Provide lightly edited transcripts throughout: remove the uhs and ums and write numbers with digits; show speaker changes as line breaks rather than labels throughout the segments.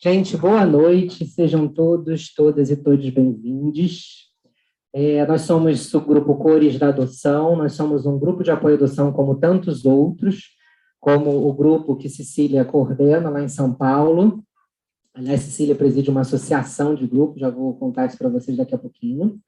Gente, boa noite, sejam todos, todas e todos bem-vindos. Nós somos o Grupo Cores da Adoção, nós somos um grupo de apoio à adoção como tantos outros, como o grupo que Cecília coordena lá em São Paulo. Aliás, Cecília preside uma associação de grupos, já vou contar isso para vocês daqui a pouquinho.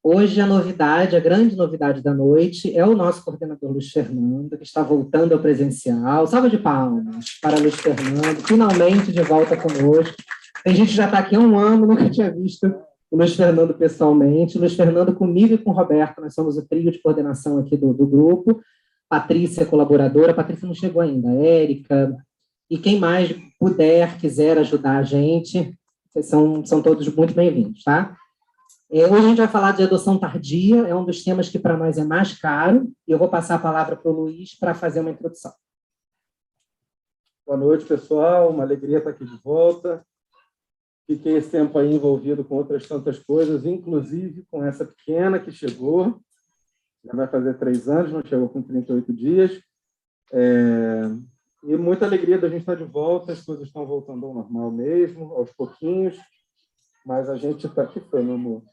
Hoje a novidade, a grande novidade da noite é o nosso coordenador Luiz Fernando, que está voltando ao presencial. Salva de palmas para Luiz Fernando, finalmente de volta conosco. Tem gente que já está aqui há um ano, nunca tinha visto o Luiz Fernando pessoalmente. O Luiz Fernando comigo e com o Roberto, nós somos o trio de coordenação aqui do grupo. Patrícia, colaboradora. Patrícia não chegou ainda. Érica. E quem mais puder, quiser ajudar a gente, vocês são todos muito bem-vindos, tá? Hoje a gente vai falar de adoção tardia, é um dos temas que para nós é mais caro, e eu vou passar a palavra para o Luiz para fazer uma introdução.
Boa noite, pessoal, uma alegria estar aqui de volta. Fiquei esse tempo aí envolvido com outras tantas coisas, inclusive com essa pequena que chegou, já vai fazer 3 anos, não chegou com 38 dias, e muita alegria da gente estar de volta, as coisas estão voltando ao normal mesmo, aos pouquinhos, mas a gente está aqui, meu amor.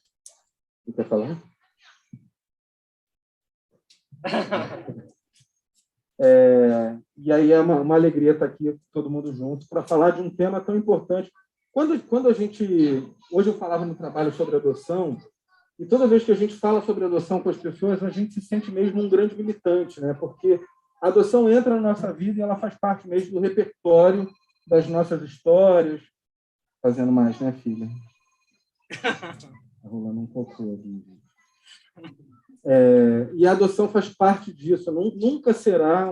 Você quer falar? E aí é uma alegria estar aqui, todo mundo junto, para falar de um tema tão importante. Quando a gente... Hoje eu falava no trabalho sobre adoção, e toda vez que a gente fala sobre adoção com as pessoas, a gente se sente mesmo um grande militante, né? Porque a adoção entra na nossa vida e ela faz parte mesmo do repertório das nossas histórias. Fazendo mais, né, filha? Está rolando um pouco ali. E a adoção faz parte disso. Nunca será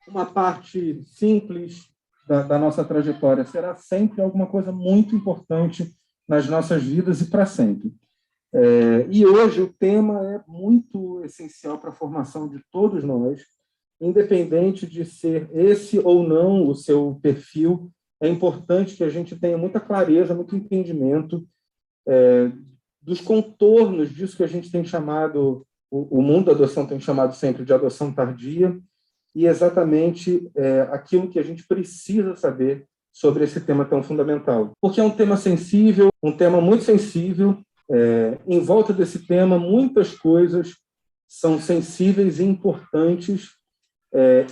uma parte simples da nossa trajetória. Será sempre alguma coisa muito importante nas nossas vidas e para sempre. E hoje o tema é muito essencial para a formação de todos nós, independente de ser esse ou não o seu perfil. É importante que a gente tenha muita clareza, muito entendimento dos contornos disso que a gente tem chamado, o mundo da adoção tem chamado sempre de adoção tardia, e exatamente aquilo que a gente precisa saber sobre esse tema tão fundamental. Porque é um tema sensível, um tema muito sensível. Em volta desse tema, muitas coisas são sensíveis e importantes.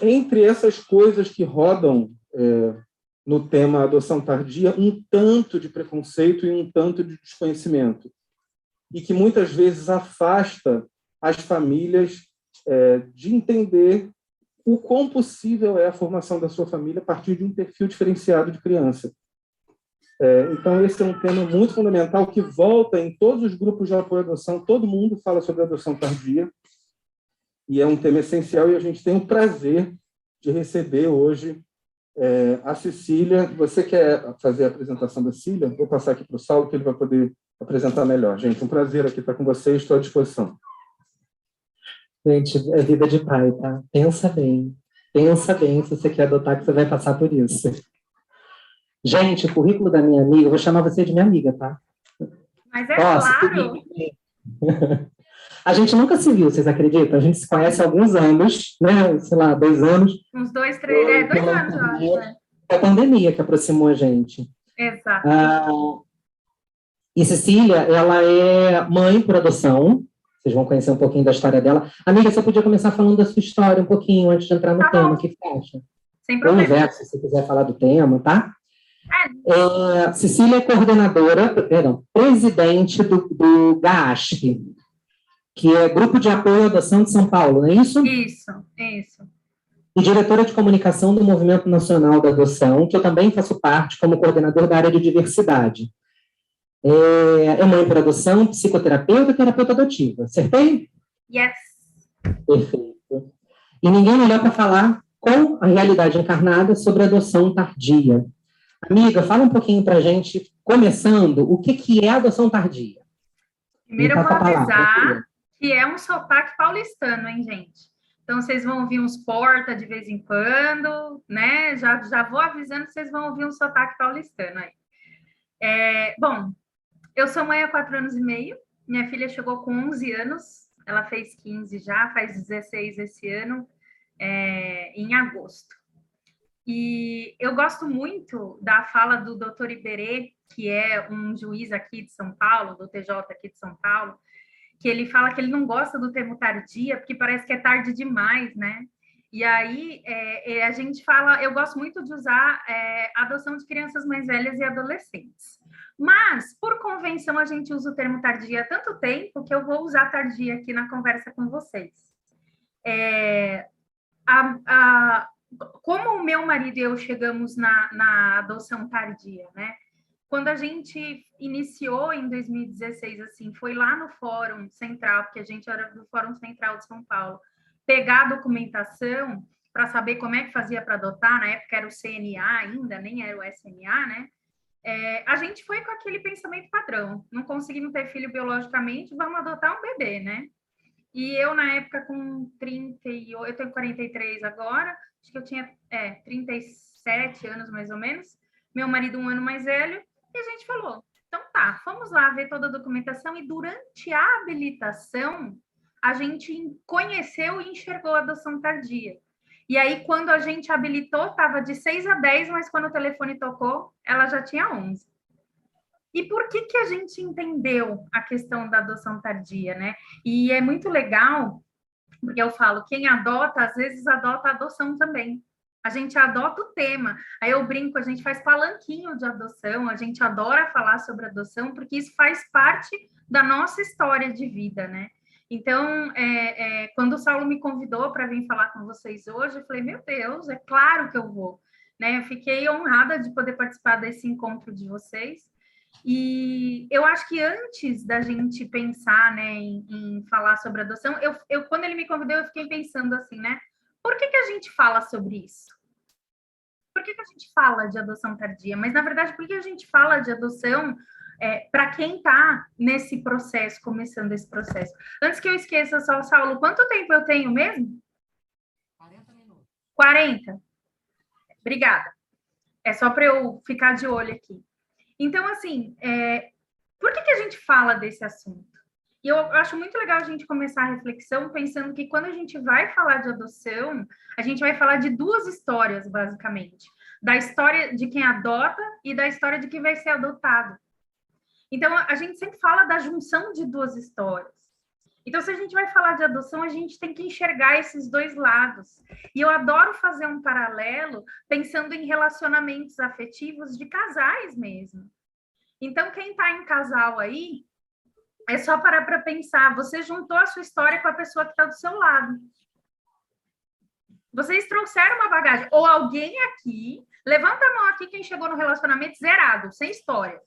Entre essas coisas que rodam no tema adoção tardia, um tanto de preconceito e um tanto de desconhecimento, e que muitas vezes afasta as famílias de entender o quão possível é a formação da sua família a partir de um perfil diferenciado de criança. Então, esse é um tema muito fundamental que volta em todos os grupos de apoio à adoção, todo mundo fala sobre adoção tardia, e é um tema essencial, e a gente tem o prazer de receber hoje a Cecília. Você quer fazer a apresentação da Cecília? Vou passar aqui para o Saulo, que ele vai poder apresentar melhor. Gente, um prazer aqui estar com vocês, estou à disposição.
Gente, é vida de pai, tá? Pensa bem se você quer adotar, que você vai passar por isso. Gente, o currículo da minha amiga, eu vou chamar você de minha amiga, tá?
Mas claro!
A gente nunca se viu, vocês acreditam? A gente se conhece há alguns anos, né? Sei lá, 2 anos.
Uns 2, 3, 2 anos, eu acho.
É a pandemia que aproximou a gente.
Exato.
E Cecília, ela é mãe por adoção. Vocês vão conhecer um pouquinho da história dela. Amiga, você podia começar falando da sua história um pouquinho, antes de entrar no tema. O que você acha?
Sem problema.
Ou inverso, se você quiser falar do tema, tá? Cecília é coordenadora, presidente do GAASP, que é Grupo de Apoio à Adoção de São Paulo, não é isso?
Isso.
E diretora de comunicação do Movimento Nacional da Adoção, que eu também faço parte como coordenador da área de diversidade. É mãe por adoção, psicoterapeuta e terapeuta adotiva. Acertei?
Yes.
Perfeito. E ninguém melhor para falar com a realidade encarnada sobre adoção tardia. Amiga, fala um pouquinho para a gente, começando, o que é adoção tardia?
Primeiro eu vou avisar que é um sotaque paulistano, hein, gente? Então, vocês vão ouvir uns porta de vez em quando, né? Já vou avisando que vocês vão ouvir um sotaque paulistano aí. Bom, eu sou mãe há 4 anos e meio. Minha filha chegou com 11 anos. Ela fez 15 já, faz 16 esse ano, em agosto. E eu gosto muito da fala do Dr. Iberê, que é um juiz aqui de São Paulo, do TJ aqui de São Paulo, que ele fala que ele não gosta do termo tardia, porque parece que é tarde demais, né? E aí a gente fala, eu gosto muito de usar adoção de crianças mais velhas e adolescentes. Mas, por convenção, a gente usa o termo tardia há tanto tempo que eu vou usar tardia aqui na conversa com vocês. Como o meu marido e eu chegamos na adoção tardia, né? Quando a gente iniciou em 2016, assim, foi lá no Fórum Central, porque a gente era do Fórum Central de São Paulo, pegar a documentação para saber como é que fazia para adotar, na época era o CNA ainda, nem era o SMA, né? A gente foi com aquele pensamento padrão, não conseguimos ter filho biologicamente, vamos adotar um bebê, né? E eu, na época, com 38, eu tenho 43 agora, acho que eu tinha 37 anos, mais ou menos, meu marido um ano mais velho, e a gente falou, então tá, vamos lá ver toda a documentação, e durante a habilitação, a gente conheceu e enxergou a adoção tardia. E aí, quando a gente habilitou, estava de 6 a 10, mas quando o telefone tocou, ela já tinha 11. E por que a gente entendeu a questão da adoção tardia, né? E é muito legal, porque eu falo, quem adota, às vezes adota a adoção também. A gente adota o tema. Aí eu brinco, a gente faz palanquinho de adoção, a gente adora falar sobre adoção, porque isso faz parte da nossa história de vida, né? Então, quando o Saulo me convidou para vir falar com vocês hoje, eu falei, meu Deus, é claro que eu vou. Né? Eu fiquei honrada de poder participar desse encontro de vocês. E eu acho que antes da gente pensar, né, em falar sobre adoção, quando ele me convidou, eu fiquei pensando assim, né? Por que a gente fala sobre isso? Por que a gente fala de adoção tardia? Mas, na verdade, por que a gente fala de adoção para quem está nesse processo, começando esse processo? Antes que eu esqueça, só, Saulo, quanto tempo eu tenho mesmo?
40 minutos.
40? Obrigada. É só para eu ficar de olho aqui. Então, assim, por que a gente fala desse assunto? E eu acho muito legal a gente começar a reflexão pensando que quando a gente vai falar de adoção, a gente vai falar de duas histórias, basicamente. Da história de quem adota e da história de quem vai ser adotado. Então, a gente sempre fala da junção de duas histórias. Então, se a gente vai falar de adoção, a gente tem que enxergar esses dois lados. E eu adoro fazer um paralelo pensando em relacionamentos afetivos de casais mesmo. Então, quem está em casal aí, é só parar para pensar. Você juntou a sua história com a pessoa que está do seu lado. Vocês trouxeram uma bagagem. Ou alguém aqui, levanta a mão aqui quem chegou no relacionamento zerado, sem história.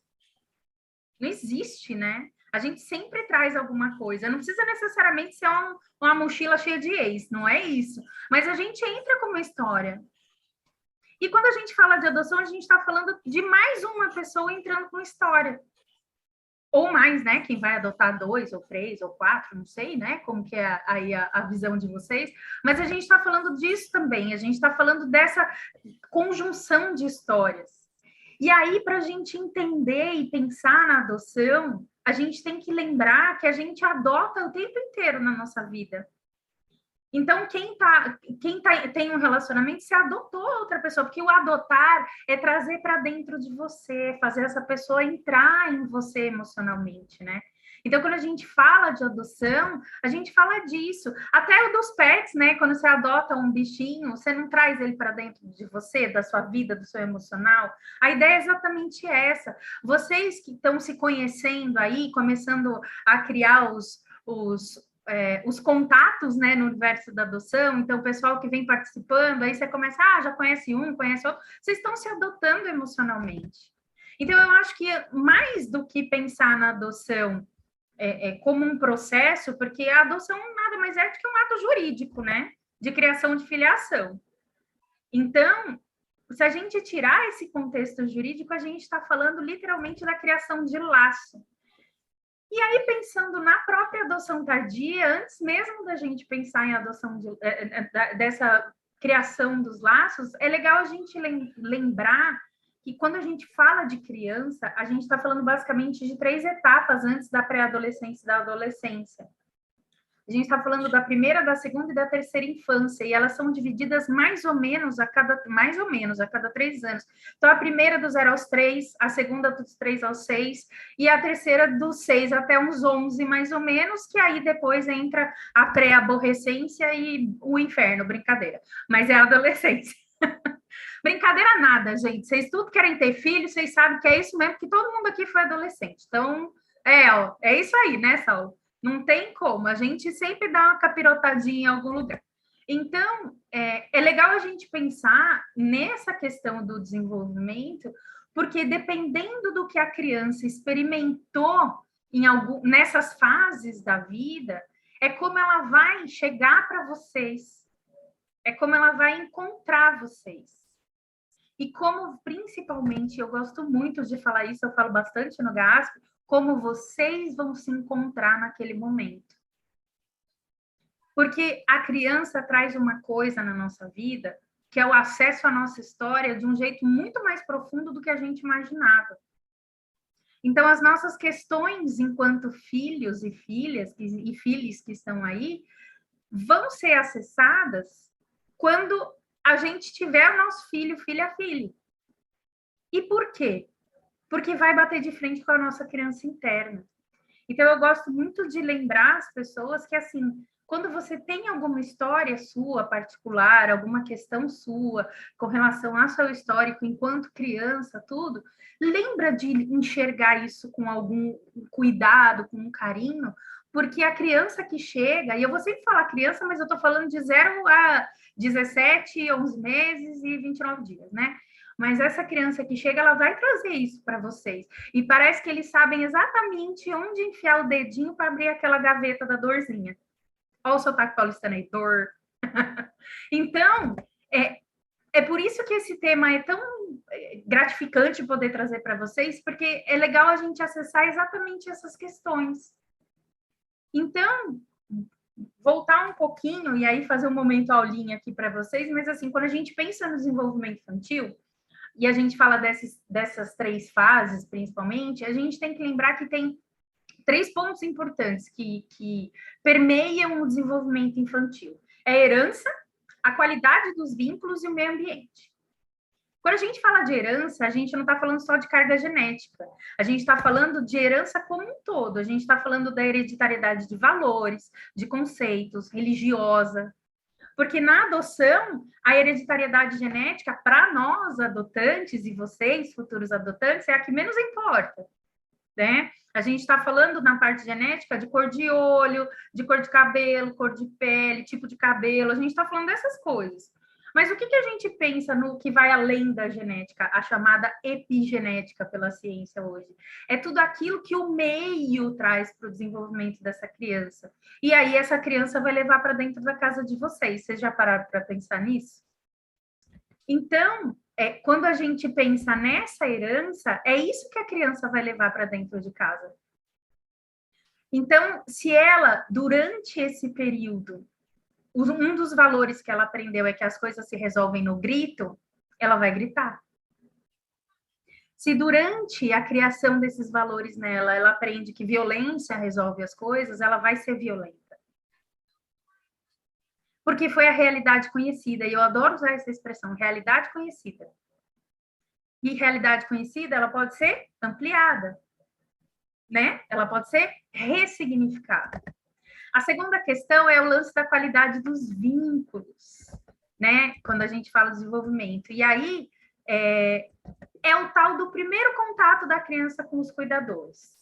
Não existe, né? A gente sempre traz alguma coisa. Não precisa necessariamente ser uma mochila cheia de ex, não é isso. Mas a gente entra com uma história. E quando a gente fala de adoção, a gente está falando de mais uma pessoa entrando com história. Ou mais, né? Quem vai adotar 2, ou 3, ou 4, não sei, né? Como que é aí a visão de vocês. Mas a gente está falando disso também. A gente está falando dessa conjunção de histórias. E aí, para a gente entender e pensar na adoção, a gente tem que lembrar que a gente adota o tempo inteiro na nossa vida. Então, quem tem um relacionamento, se adotou outra pessoa, porque o adotar é trazer para dentro de você, fazer essa pessoa entrar em você emocionalmente, né? Então, quando a gente fala de adoção, a gente fala disso. Até o dos pets, né? Quando você adota um bichinho, você não traz ele para dentro de você, da sua vida, do seu emocional. A ideia é exatamente essa. Vocês que estão se conhecendo aí, começando a criar os contatos, né, no universo da adoção, então o pessoal que vem participando, aí você começa, já conhece um, conhece outro, vocês estão se adotando emocionalmente. Então, eu acho que mais do que pensar na adoção como um processo, porque a adoção nada mais é do que um ato jurídico, né, de criação de filiação. Então, se a gente tirar esse contexto jurídico, a gente está falando literalmente da criação de laço. E aí, pensando na própria adoção tardia, antes mesmo da gente pensar em adoção dessa criação dos laços, é legal a gente lembrar que quando a gente fala de criança, a gente está falando basicamente de 3 etapas antes da pré-adolescência e da adolescência. A A gente está falando da primeira, da segunda e da terceira infância, e elas são divididas mais ou menos a cada 3 anos. Então, a primeira do 0 aos 3, a segunda dos 3 aos 6, e a terceira dos 6 até uns 11, mais ou menos, que aí depois entra a pré-aborrecência e o inferno, brincadeira. Mas é a adolescência. Brincadeira nada, gente. Vocês tudo querem ter filho, vocês sabem que é isso mesmo, que todo mundo aqui foi adolescente. Então, é isso aí, né, Saulo? Não tem como. A gente sempre dá uma capirotadinha em algum lugar. Então, é legal a gente pensar nessa questão do desenvolvimento, porque dependendo do que a criança experimentou nessas fases da vida, é como ela vai chegar para vocês, é como ela vai encontrar vocês. E como, principalmente, eu gosto muito de falar isso, eu falo bastante no GASP, como vocês vão se encontrar naquele momento. Porque a criança traz uma coisa na nossa vida, que é o acesso à nossa história de um jeito muito mais profundo do que a gente imaginava. Então, as nossas questões enquanto filhos e filhas, e filhos que estão aí, vão ser acessadas quando a gente tiver o nosso filho, filha. E por quê? Porque vai bater de frente com a nossa criança interna. Então, eu gosto muito de lembrar as pessoas que, assim, quando você tem alguma história sua particular, alguma questão sua com relação ao seu histórico enquanto criança, tudo, lembra de enxergar isso com algum cuidado, com um carinho, porque a criança que chega, e eu vou sempre falar criança, mas eu estou falando de 0 a 17, 11 meses e 29 dias, né? Mas essa criança que chega, ela vai trazer isso para vocês. E parece que eles sabem exatamente onde enfiar o dedinho para abrir aquela gaveta da dorzinha. Olha o sotaque paulistano aí, dor. Então, é por isso que esse tema é tão gratificante poder trazer para vocês, porque é legal a gente acessar exatamente essas questões. Então, voltar um pouquinho e aí fazer um momento aulinha aqui para vocês, mas assim, quando a gente pensa no desenvolvimento infantil, e a gente fala dessas 3 fases, principalmente, a gente tem que lembrar que tem 3 pontos importantes que permeiam o desenvolvimento infantil. É a herança, a qualidade dos vínculos e o meio ambiente. Quando a gente fala de herança, a gente não está falando só de carga genética, a gente está falando de herança como um todo, a gente está falando da hereditariedade de valores, de conceitos, religiosa. Porque na adoção, a hereditariedade genética, para nós adotantes e vocês, futuros adotantes, é a que menos importa, né? A gente está falando na parte genética de cor de olho, de cor de cabelo, cor de pele, tipo de cabelo, a gente está falando dessas coisas. Mas o que a gente pensa no que vai além da genética, a chamada epigenética pela ciência hoje? É tudo aquilo que o meio traz para o desenvolvimento dessa criança. E aí essa criança vai levar para dentro da casa de vocês. Vocês já pararam para pensar nisso? Então, quando a gente pensa nessa herança, é isso que a criança vai levar para dentro de casa. Então, se ela, durante esse período, um dos valores que ela aprendeu é que as coisas se resolvem no grito, ela vai gritar. Se durante a criação desses valores nela, ela aprende que violência resolve as coisas, ela vai ser violenta. Porque foi a realidade conhecida, e eu adoro usar essa expressão, realidade conhecida. E realidade conhecida, ela pode ser ampliada, né? Ela pode ser ressignificada. A segunda questão é o lance da qualidade dos vínculos, né? Quando a gente fala de desenvolvimento. E aí, é o tal do primeiro contato da criança com os cuidadores.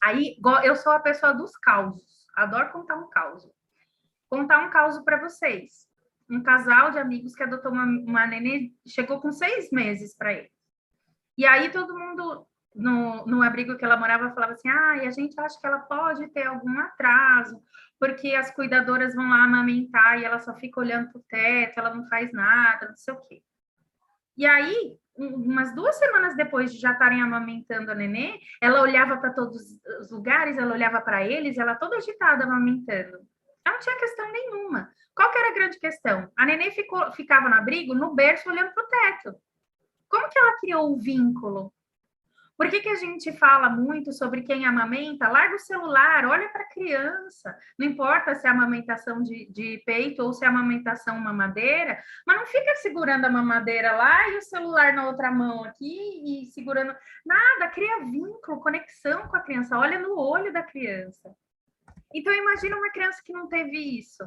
Aí, eu sou a pessoa dos causos. Adoro contar um caos. Contar um caos para vocês. Um casal de amigos que adotou uma nenê, chegou com 6 meses para ele. E aí, todo mundo... No abrigo que ela morava, falava assim, e a gente acha que ela pode ter algum atraso, porque as cuidadoras vão lá amamentar e ela só fica olhando para o teto, ela não faz nada, não sei o quê. E aí, umas 2 semanas depois de já estarem amamentando a nenê, ela olhava para todos os lugares, ela olhava para eles, ela toda agitada amamentando. Ela não tinha questão nenhuma. Qual que era a grande questão? A nenê ficava no abrigo, no berço, olhando para o teto. Como que ela criou o vínculo? Por que a gente fala muito sobre quem amamenta? Larga o celular, olha para a criança. Não importa se é amamentação de peito ou se é amamentação mamadeira, mas não fica segurando a mamadeira lá e o celular na outra mão aqui e segurando. Nada, cria vínculo, conexão com a criança, olha no olho da criança. Então, imagina uma criança que não teve isso.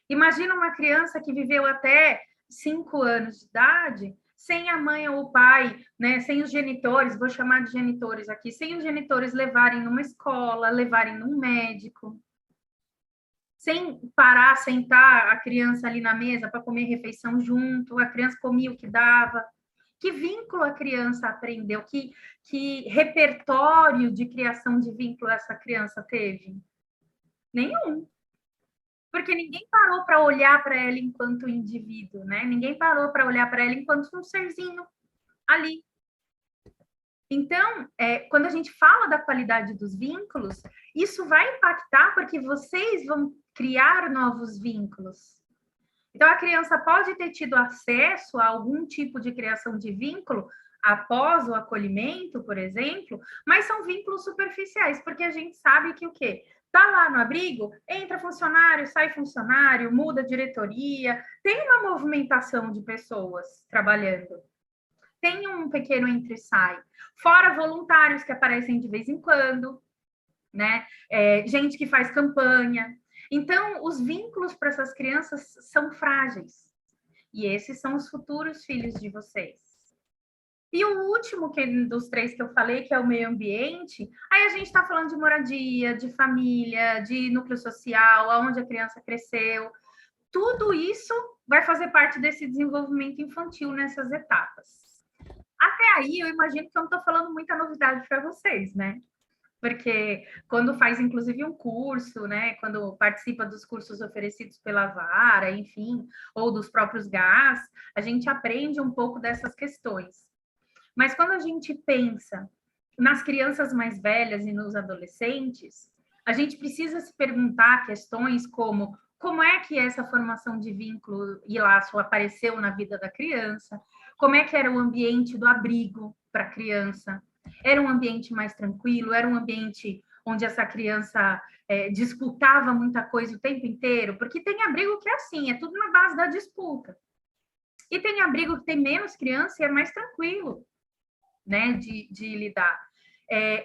Imagina uma criança que viveu até 5 anos de idade sem a mãe ou o pai, né, sem os genitores, vou chamar de genitores aqui, sem os genitores levarem numa escola, levarem num médico, sem parar, sentar a criança ali na mesa para comer refeição junto, a criança comia o que dava. Que vínculo a criança aprendeu? Que repertório de criação de vínculo essa criança teve? Nenhum. Porque ninguém parou para olhar para ela enquanto indivíduo, né? Ninguém parou para olhar para ela enquanto um serzinho ali. Então, quando a gente fala da qualidade dos vínculos, isso vai impactar porque vocês vão criar novos vínculos. Então, a criança pode ter tido acesso a algum tipo de criação de vínculo após o acolhimento, por exemplo, mas são vínculos superficiais, porque a gente sabe que o quê? Tá lá no abrigo, entra funcionário, sai funcionário, muda a diretoria, tem uma movimentação de pessoas trabalhando. Tem um pequeno entra e sai. Fora voluntários que aparecem de vez em quando, né? Gente que faz campanha. Então, os vínculos para essas crianças são frágeis. E esses são os futuros filhos de vocês. E o último dos 3 que eu falei, que é o meio ambiente, aí a gente está falando de moradia, de família, de núcleo social, aonde a criança cresceu. Tudo isso vai fazer parte desse desenvolvimento infantil nessas etapas. Até aí, eu imagino que eu não estou falando muita novidade para vocês, né? Porque quando faz, inclusive, um curso, né? Quando participa dos cursos oferecidos pela Vara, enfim, ou dos próprios GAS, a gente aprende um pouco dessas questões. Mas quando a gente pensa nas crianças mais velhas e nos adolescentes, a gente precisa se perguntar questões como é que essa formação de vínculo e laço apareceu na vida da criança, como é que era o ambiente do abrigo para a criança, era um ambiente mais tranquilo, era um ambiente onde essa criança disputava muita coisa o tempo inteiro, porque tem abrigo que é assim, é tudo na base da disputa. E tem abrigo que tem menos criança e é mais tranquilo, né, de lidar.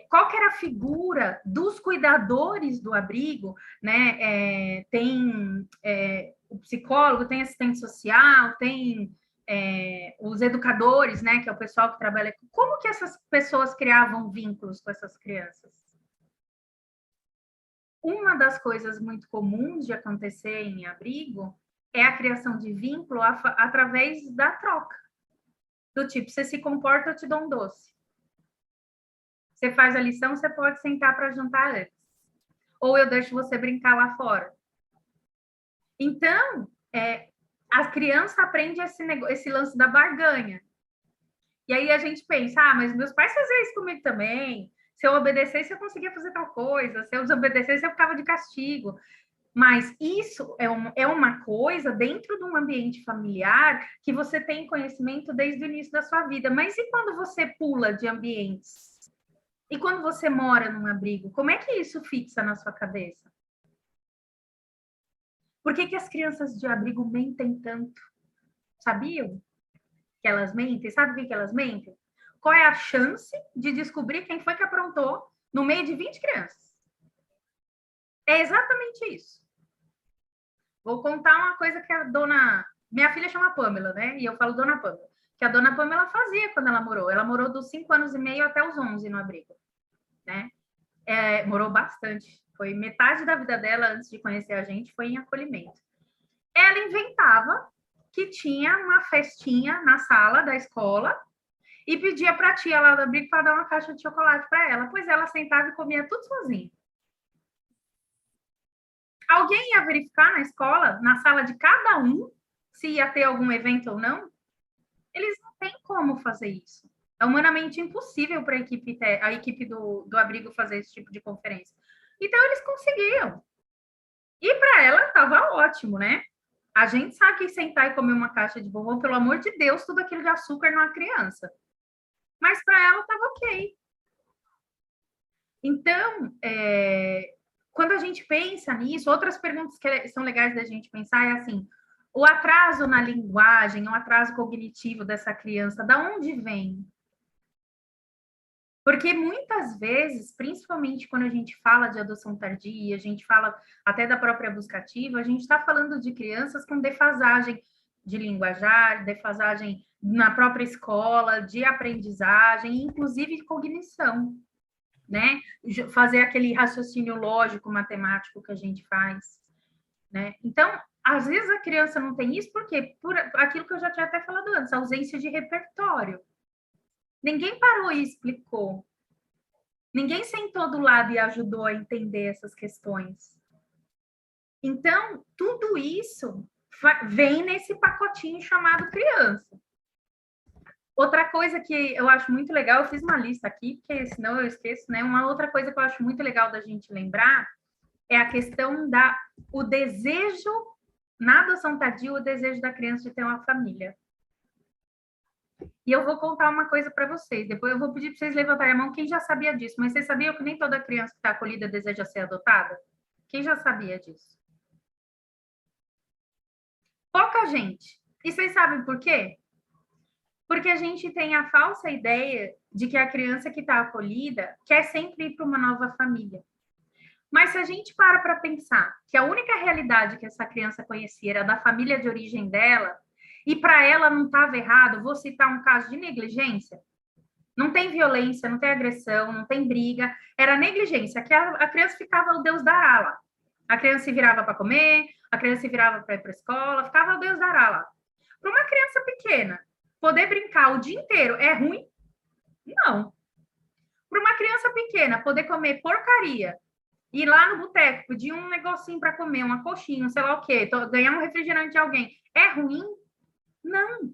Qual que era a figura dos cuidadores do abrigo, né? Tem o psicólogo, tem assistente social, tem os educadores, né, que é o pessoal que trabalha. Como que essas pessoas criavam vínculos com essas crianças? Uma das coisas muito comuns de acontecer em abrigo é a criação de vínculo através da troca. Do tipo, você se comporta, eu te dou um doce. Você faz a lição, você pode sentar para jantar antes. Ou eu deixo você brincar lá fora. Então, a criança aprende esse lance da barganha. E aí a gente pensa, mas meus pais faziam isso comigo também. Se eu obedecesse, eu conseguia fazer tal coisa. Se eu desobedecesse, eu ficava de castigo. Mas isso é uma coisa dentro de um ambiente familiar que você tem conhecimento desde o início da sua vida. Mas e quando você pula de ambientes? E quando você mora num abrigo? Como é que isso fixa na sua cabeça? Por que as crianças de abrigo mentem tanto? Sabiam que elas mentem? Sabe o que elas mentem? Qual é a chance de descobrir quem foi que aprontou no meio de 20 crianças? É exatamente isso. Vou contar uma coisa que a dona... Minha filha chama Pamela, né? E eu falo dona Pamela. Que a dona Pamela fazia quando ela morou. Ela morou dos 5 anos e meio até os 11 no abrigo, né? Morou bastante. Foi metade da vida dela, antes de conhecer a gente, foi em acolhimento. Ela inventava que tinha uma festinha na sala da escola e pedia para a tia lá do abrigo para dar uma caixa de chocolate para ela. Pois ela sentava e comia tudo sozinha. Alguém ia verificar na escola, na sala de cada um, se ia ter algum evento ou não? Eles não têm como fazer isso. É humanamente impossível para a equipe do abrigo fazer esse tipo de conferência. Então, eles conseguiam. E para ela, estava ótimo, né? A gente sabe que sentar e comer uma caixa de bombom, pelo amor de Deus, tudo aquilo de açúcar numa criança. mas para ela estava ok. Então, quando a gente pensa nisso, outras perguntas que são legais da gente pensar é assim, o atraso na linguagem, o atraso cognitivo dessa criança, da onde vem? Porque muitas vezes, principalmente quando a gente fala de adoção tardia, a gente fala até da própria busca ativa, a gente está falando de crianças com defasagem de linguajar, defasagem na própria escola, de aprendizagem, inclusive de cognição, né? Fazer aquele raciocínio lógico, matemático que a gente faz, né? Então, às vezes a criança não tem isso, por quê? Por aquilo que eu já tinha até falado antes, ausência de repertório. Ninguém parou e explicou. Ninguém sentou do lado e ajudou a entender essas questões. Então, tudo isso vem nesse pacotinho chamado criança. Outra coisa que eu acho muito legal, eu fiz uma lista aqui, porque senão eu esqueço, né? Uma outra coisa que eu acho muito legal da gente lembrar é a questão o desejo, na adoção tardia, o desejo da criança de ter uma família. E eu vou contar uma coisa para vocês. Depois eu vou pedir para vocês levantarem a mão quem já sabia disso. Mas vocês sabiam que nem toda criança que está acolhida deseja ser adotada? Quem já sabia disso? Pouca gente. E vocês sabem por quê? Porque a gente tem a falsa ideia de que a criança que está acolhida quer sempre ir para uma nova família. Mas se a gente para pensar que a única realidade que essa criança conhecia era da família de origem dela, e para ela não estava errado, vou citar um caso de negligência. Não tem violência, não tem agressão, não tem briga. Era negligência, que a criança ficava o Deus dará lá. A criança se virava para comer, a criança se virava para ir para a escola, ficava o Deus dará lá. Para uma criança pequena, poder brincar o dia inteiro é ruim? Não. Para uma criança pequena, poder comer porcaria, ir lá no boteco, pedir um negocinho para comer, uma coxinha, sei lá o quê, ganhar um refrigerante de alguém, é ruim? Não.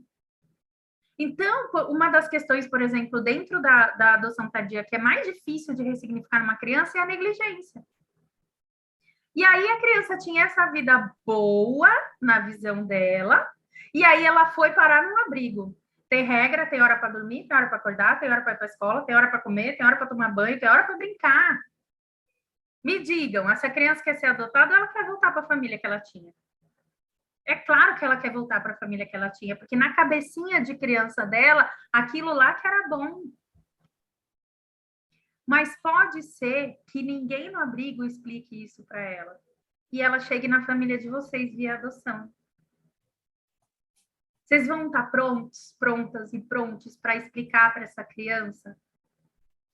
Então, uma das questões, por exemplo, dentro da adoção tardia, que é mais difícil de ressignificar numa criança, é a negligência. E aí a criança tinha essa vida boa, na visão dela, e aí ela foi parar num abrigo. Tem regra, tem hora para dormir, tem hora para acordar, tem hora para ir para a escola, tem hora para comer, tem hora para tomar banho, tem hora para brincar. Me digam, essa criança quer ser adotada, ela quer voltar para a família que ela tinha. É claro que ela quer voltar para a família que ela tinha, porque na cabecinha de criança dela, aquilo lá que era bom. Mas pode ser que ninguém no abrigo explique isso para ela. E ela chegue na família de vocês via adoção. Vocês vão estar prontos, prontas e prontos para explicar para essa criança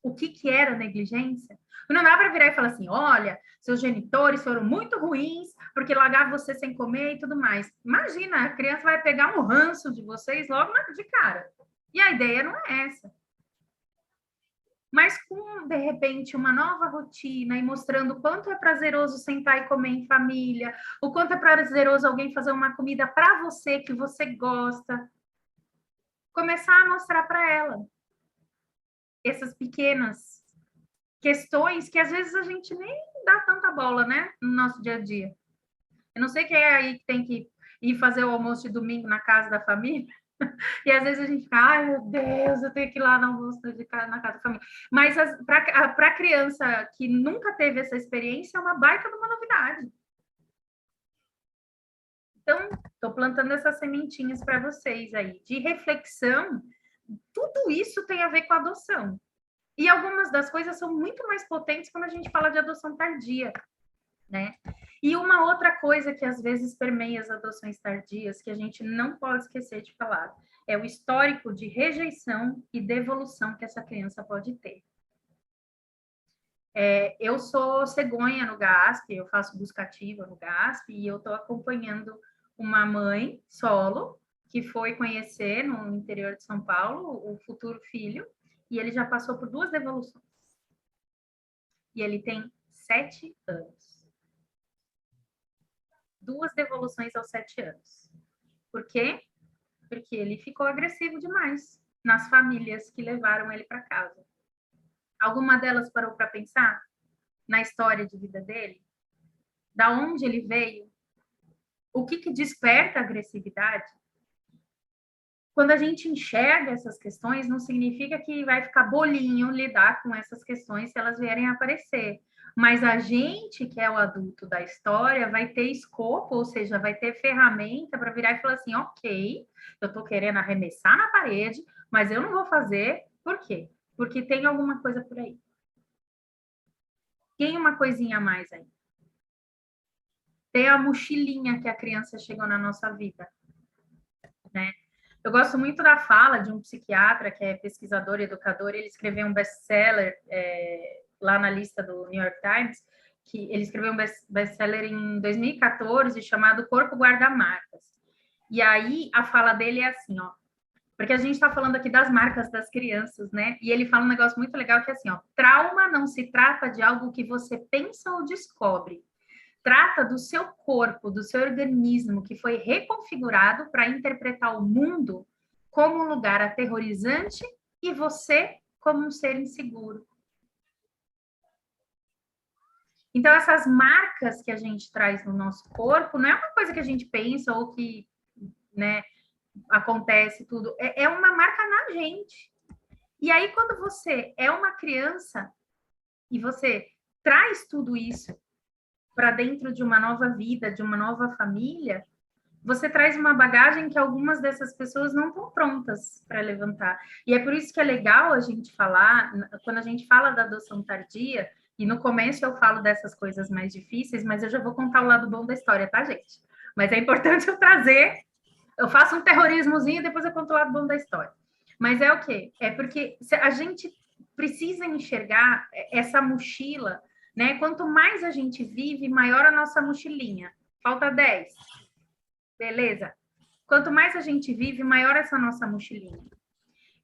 o que era negligência? Não dá para virar e falar assim, olha, seus genitores foram muito ruins porque largaram você sem comer e tudo mais. Imagina, a criança vai pegar um ranço de vocês logo de cara. E a ideia não é essa. Mas com, de repente, uma nova rotina e mostrando o quanto é prazeroso sentar e comer em família, o quanto é prazeroso alguém fazer uma comida para você que você gosta, começar a mostrar para ela essas pequenas questões que às vezes a gente nem dá tanta bola, né, no nosso dia a dia. Eu não sei quem é aí que tem que ir fazer o almoço de domingo na casa da família, e às vezes a gente fica, ai meu Deus, eu tenho que ir lá no almoço na casa da família. Mas para a criança que nunca teve essa experiência, é uma baita de uma novidade. Então, estou plantando essas sementinhas para vocês aí, de reflexão. Tudo isso tem a ver com a adoção. E algumas das coisas são muito mais potentes quando a gente fala de adoção tardia, né? E uma outra coisa que às vezes permeia as adoções tardias, que a gente não pode esquecer de falar, é o histórico de rejeição e devolução que essa criança pode ter. Eu sou cegonha no GASP, eu faço busca ativa no GASP, e eu estou acompanhando uma mãe solo que foi conhecer no interior de São Paulo o futuro filho, e ele já passou por 2 devoluções. E ele tem 7 anos. 2 devoluções aos 7 anos. Por quê? Porque ele ficou agressivo demais nas famílias que levaram ele para casa. Alguma delas parou para pensar na história de vida dele? Da onde ele veio? O que desperta a agressividade? quando a gente enxerga essas questões, não significa que vai ficar bolinho lidar com essas questões se elas vierem a aparecer. Mas a gente, que é o adulto da história, vai ter escopo, ou seja, vai ter ferramenta para virar e falar assim, ok, eu estou querendo arremessar na parede, mas eu não vou fazer. Por quê? Porque tem alguma coisa por aí. Tem uma coisinha a mais aí. Tem a mochilinha que a criança chegou na nossa vida, né? Eu gosto muito da fala de um psiquiatra que é pesquisador e educador. Ele escreveu um best-seller lá na lista do New York Times, que ele escreveu um best-seller em 2014 chamado Corpo Guarda-Marcas. E aí a fala dele é assim, ó, porque a gente está falando aqui das marcas das crianças, né? E ele fala um negócio muito legal que é assim, ó, trauma não se trata de algo que você pensa ou descobre. Trata do seu corpo, do seu organismo que foi reconfigurado para interpretar o mundo como um lugar aterrorizante e você como um ser inseguro. Então, essas marcas que a gente traz no nosso corpo não é uma coisa que a gente pensa ou que, né, acontece tudo, é uma marca na gente. E aí, quando você é uma criança e você traz tudo isso para dentro de uma nova vida, de uma nova família, você traz uma bagagem que algumas dessas pessoas não estão prontas para levantar. E é por isso que é legal a gente falar, quando a gente fala da adoção tardia, e no começo eu falo dessas coisas mais difíceis, mas eu já vou contar o lado bom da história, tá, gente? Mas é importante eu trazer, eu faço um terrorismozinho e depois eu conto o lado bom da história. Mas é o quê? É porque a gente precisa enxergar essa mochila, né? Quanto mais a gente vive, maior a nossa mochilinha. Falta 10. Beleza? Quanto mais a gente vive, maior essa nossa mochilinha.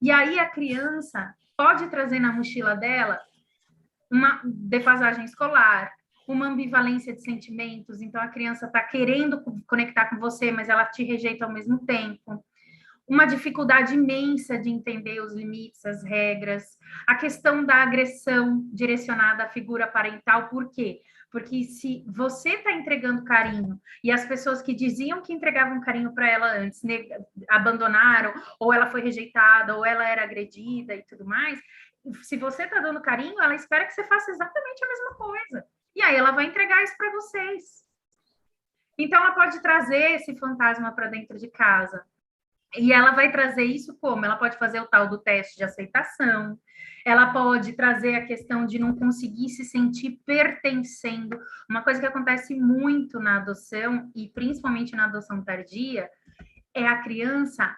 E aí a criança pode trazer na mochila dela uma defasagem escolar, uma ambivalência de sentimentos. Então a criança está querendo conectar com você, mas ela te rejeita ao mesmo tempo. Uma dificuldade imensa de entender os limites, as regras, a questão da agressão direcionada à figura parental. Por quê? Porque se você está entregando carinho e as pessoas que diziam que entregavam carinho para ela antes abandonaram, ou ela foi rejeitada, ou ela era agredida e tudo mais, se você está dando carinho, ela espera que você faça exatamente a mesma coisa. E aí ela vai entregar isso para vocês. Então ela pode trazer esse fantasma para dentro de casa. E ela vai trazer isso como? Ela pode fazer o tal do teste de aceitação, ela pode trazer a questão de não conseguir se sentir pertencendo. Uma coisa que acontece muito na adoção, e principalmente na adoção tardia, é a criança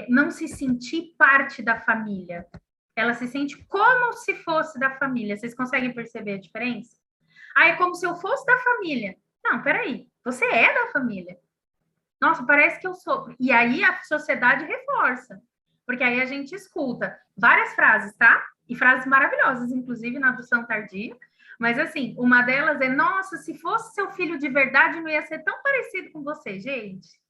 não se sentir parte da família. Ela se sente como se fosse da família. Vocês conseguem perceber a diferença? Ah, é como se eu fosse da família. Não, peraí, você é da família. Nossa, parece que eu sou. E aí a sociedade reforça, porque aí a gente escuta várias frases, tá? E frases maravilhosas, inclusive na adoção tardia. Mas assim, uma delas é: nossa, se fosse seu filho de verdade, não ia ser tão parecido com você, gente.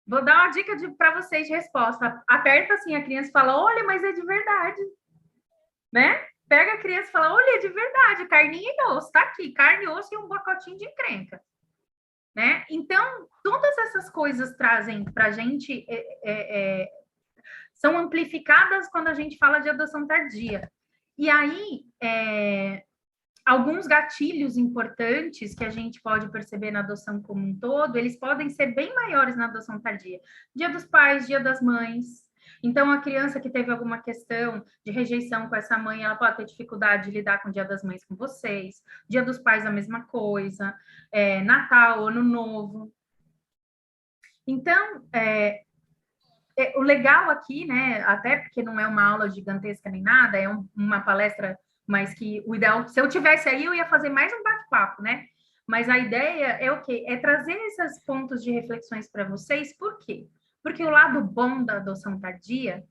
Vou dar uma dica para vocês de resposta. Aperta assim a criança e fala: olha, mas é de verdade, né? Pega a criança e fala: olha, é de verdade, carninha e osso, tá aqui, carne, osso e um pacotinho de encrenca. Né? Então, todas essas coisas trazem para a gente, são amplificadas quando a gente fala de adoção tardia. E aí, alguns gatilhos importantes que a gente pode perceber na adoção como um todo, eles podem ser bem maiores na adoção tardia. Dia dos pais, dia das mães. Então, a criança que teve alguma questão de rejeição com essa mãe, ela pode ter dificuldade de lidar com o Dia das Mães com vocês. Dia dos Pais, a mesma coisa. Natal, Ano Novo. Então, o legal aqui, né, até porque não é uma aula gigantesca nem nada, é uma palestra, mas que o ideal, se eu tivesse aí, eu ia fazer mais um bate-papo, né? Mas a ideia é o quê? É trazer esses pontos de reflexões para vocês. Por quê? Porque o lado bom da adoção tardia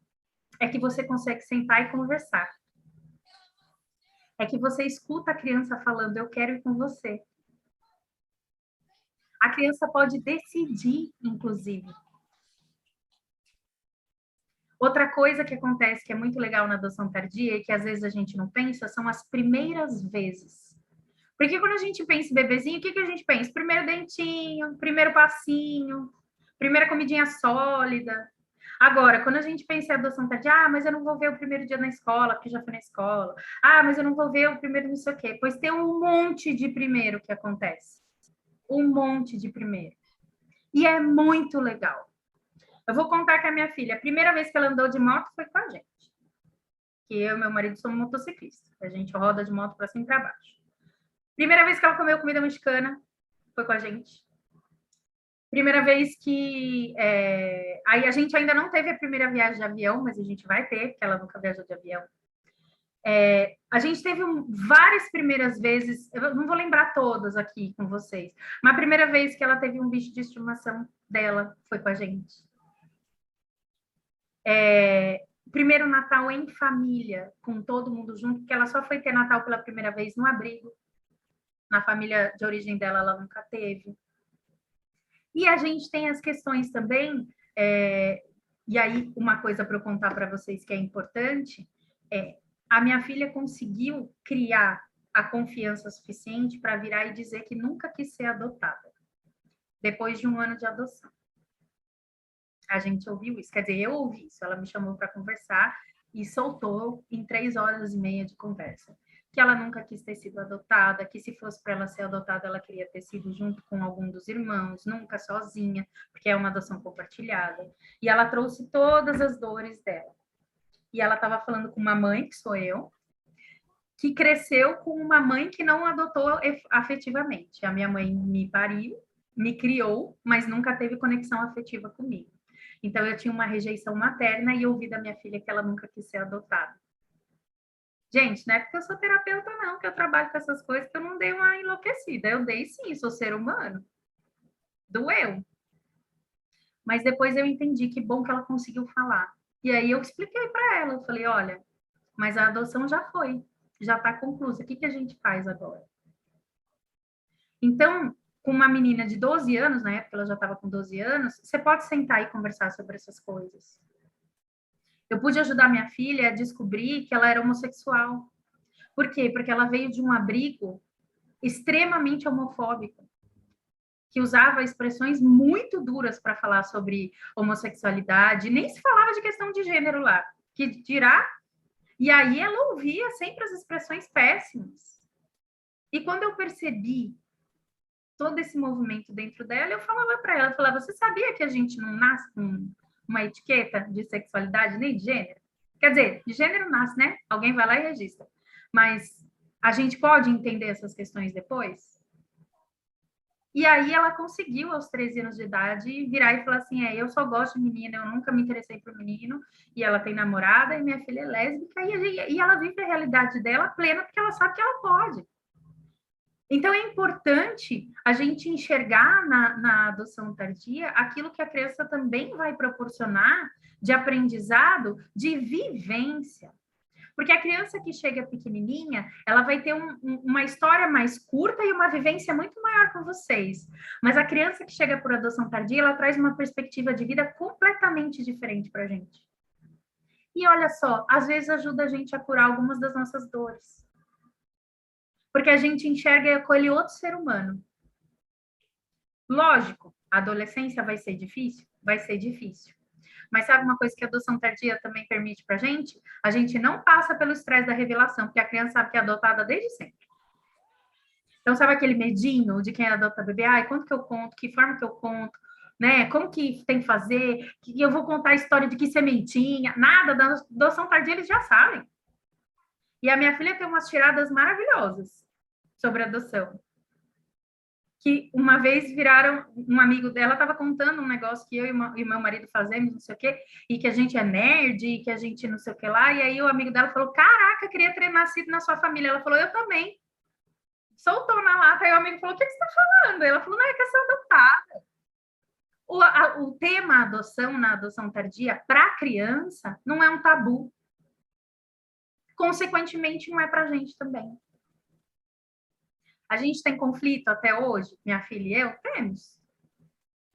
é que você consegue sentar e conversar. É que você escuta a criança falando: eu quero ir com você. A criança pode decidir, inclusive. Outra coisa que acontece, que é muito legal na adoção tardia, e que às vezes a gente não pensa, são as primeiras vezes. Porque quando a gente pensa em bebezinho, o que a gente pensa? Primeiro dentinho, primeiro passinho, primeira comidinha sólida. Agora, quando a gente pensa em adoção tardia, mas eu não vou ver o primeiro dia na escola, porque já foi na escola. Mas eu não vou ver o primeiro não sei o quê. Pois tem um monte de primeiro que acontece. Um monte de primeiro. E é muito legal. Eu vou contar que a minha filha, a primeira vez que ela andou de moto foi com a gente. Que eu e meu marido somos motociclistas. A gente roda de moto para cima e para baixo. Primeira vez que ela comeu comida mexicana foi com a gente. Primeira vez que... Aí a gente ainda não teve a primeira viagem de avião, mas a gente vai ter, porque ela nunca viajou de avião. A gente teve várias primeiras vezes, eu não vou lembrar todas aqui com vocês, mas a primeira vez que ela teve um bicho de estimação dela foi com a gente. Primeiro Natal em família, com todo mundo junto, porque ela só foi ter Natal pela primeira vez no abrigo. Na família de origem dela, ela nunca teve. E a gente tem as questões também, e aí uma coisa para eu contar para vocês que é importante, a minha filha conseguiu criar a confiança suficiente para virar e dizer que nunca quis ser adotada, depois de 1 ano de adoção. A gente ouviu isso, quer dizer, eu ouvi isso, ela me chamou para conversar e soltou em 3 horas e meia de conversa. Que ela nunca quis ter sido adotada, que se fosse para ela ser adotada, ela queria ter sido junto com algum dos irmãos, nunca sozinha, porque é uma adoção compartilhada. E ela trouxe todas as dores dela. E ela estava falando com uma mãe, que sou eu, que cresceu com uma mãe que não adotou afetivamente. A minha mãe me pariu, me criou, mas nunca teve conexão afetiva comigo. Então, eu tinha uma rejeição materna e ouvi da minha filha que ela nunca quis ser adotada. Gente, não é porque eu sou terapeuta, não, que eu trabalho com essas coisas, que eu não dei uma enlouquecida. Eu dei sim, sou ser humano. Doeu. Mas depois eu entendi que bom que ela conseguiu falar. E aí eu expliquei para ela, eu falei, olha, mas a adoção já foi, já está conclusa, o que a gente faz agora? Então, com uma menina de 12 anos, na época ela já estava com 12 anos, você pode sentar e conversar sobre essas coisas. Eu pude ajudar minha filha a descobrir que ela era homossexual. Por quê? Porque ela veio de um abrigo extremamente homofóbico, que usava expressões muito duras para falar sobre homossexualidade, nem se falava de questão de gênero lá, que dirá. E aí ela ouvia sempre as expressões péssimas. E quando eu percebi todo esse movimento dentro dela, eu falava para ela, eu falava, você sabia que a gente não nasce com uma etiqueta de sexualidade nem de gênero? Quer dizer, de gênero nasce, né? Alguém vai lá e registra. Mas a gente pode entender essas questões depois? E aí ela conseguiu, aos 13 anos de idade, virar e falar assim, eu só gosto de menina, eu nunca me interessei por menino, e ela tem namorada, e minha filha é lésbica, e ela vive a realidade dela plena, porque ela sabe que ela pode. Então, é importante a gente enxergar na adoção tardia aquilo que a criança também vai proporcionar de aprendizado, de vivência. Porque a criança que chega pequenininha, ela vai ter uma história mais curta e uma vivência muito maior com vocês. Mas a criança que chega por adoção tardia, ela traz uma perspectiva de vida completamente diferente para a gente. E olha só, às vezes ajuda a gente a curar algumas das nossas dores. Porque a gente enxerga e acolhe outro ser humano. Lógico, a adolescência vai ser difícil? Vai ser difícil. Mas sabe uma coisa que a adoção tardia também permite para a gente? A gente não passa pelo estresse da revelação, porque a criança sabe que é adotada desde sempre. Então, sabe aquele medinho de quem adota bebê? Quanto que eu conto? Que forma que eu conto? Né? Como que tem que fazer? Que eu vou contar a história de que sementinha? Nada, da adoção tardia eles já sabem. E a minha filha tem umas tiradas maravilhosas sobre adoção. Que uma vez viraram, um amigo dela estava contando um negócio que eu e meu marido fazemos, não sei o quê, e que a gente é nerd, e que a gente não sei o que lá, e aí o amigo dela falou, caraca, queria ter nascido na sua família. Ela falou, eu também. Soltou na lata, aí o amigo falou, o que você está falando? Ela falou, não, é que eu sou adotada. O tema adoção, na adoção tardia, para a criança, não é um tabu. Consequentemente, não é para a gente também. A gente tem conflito até hoje, minha filha e eu? Temos.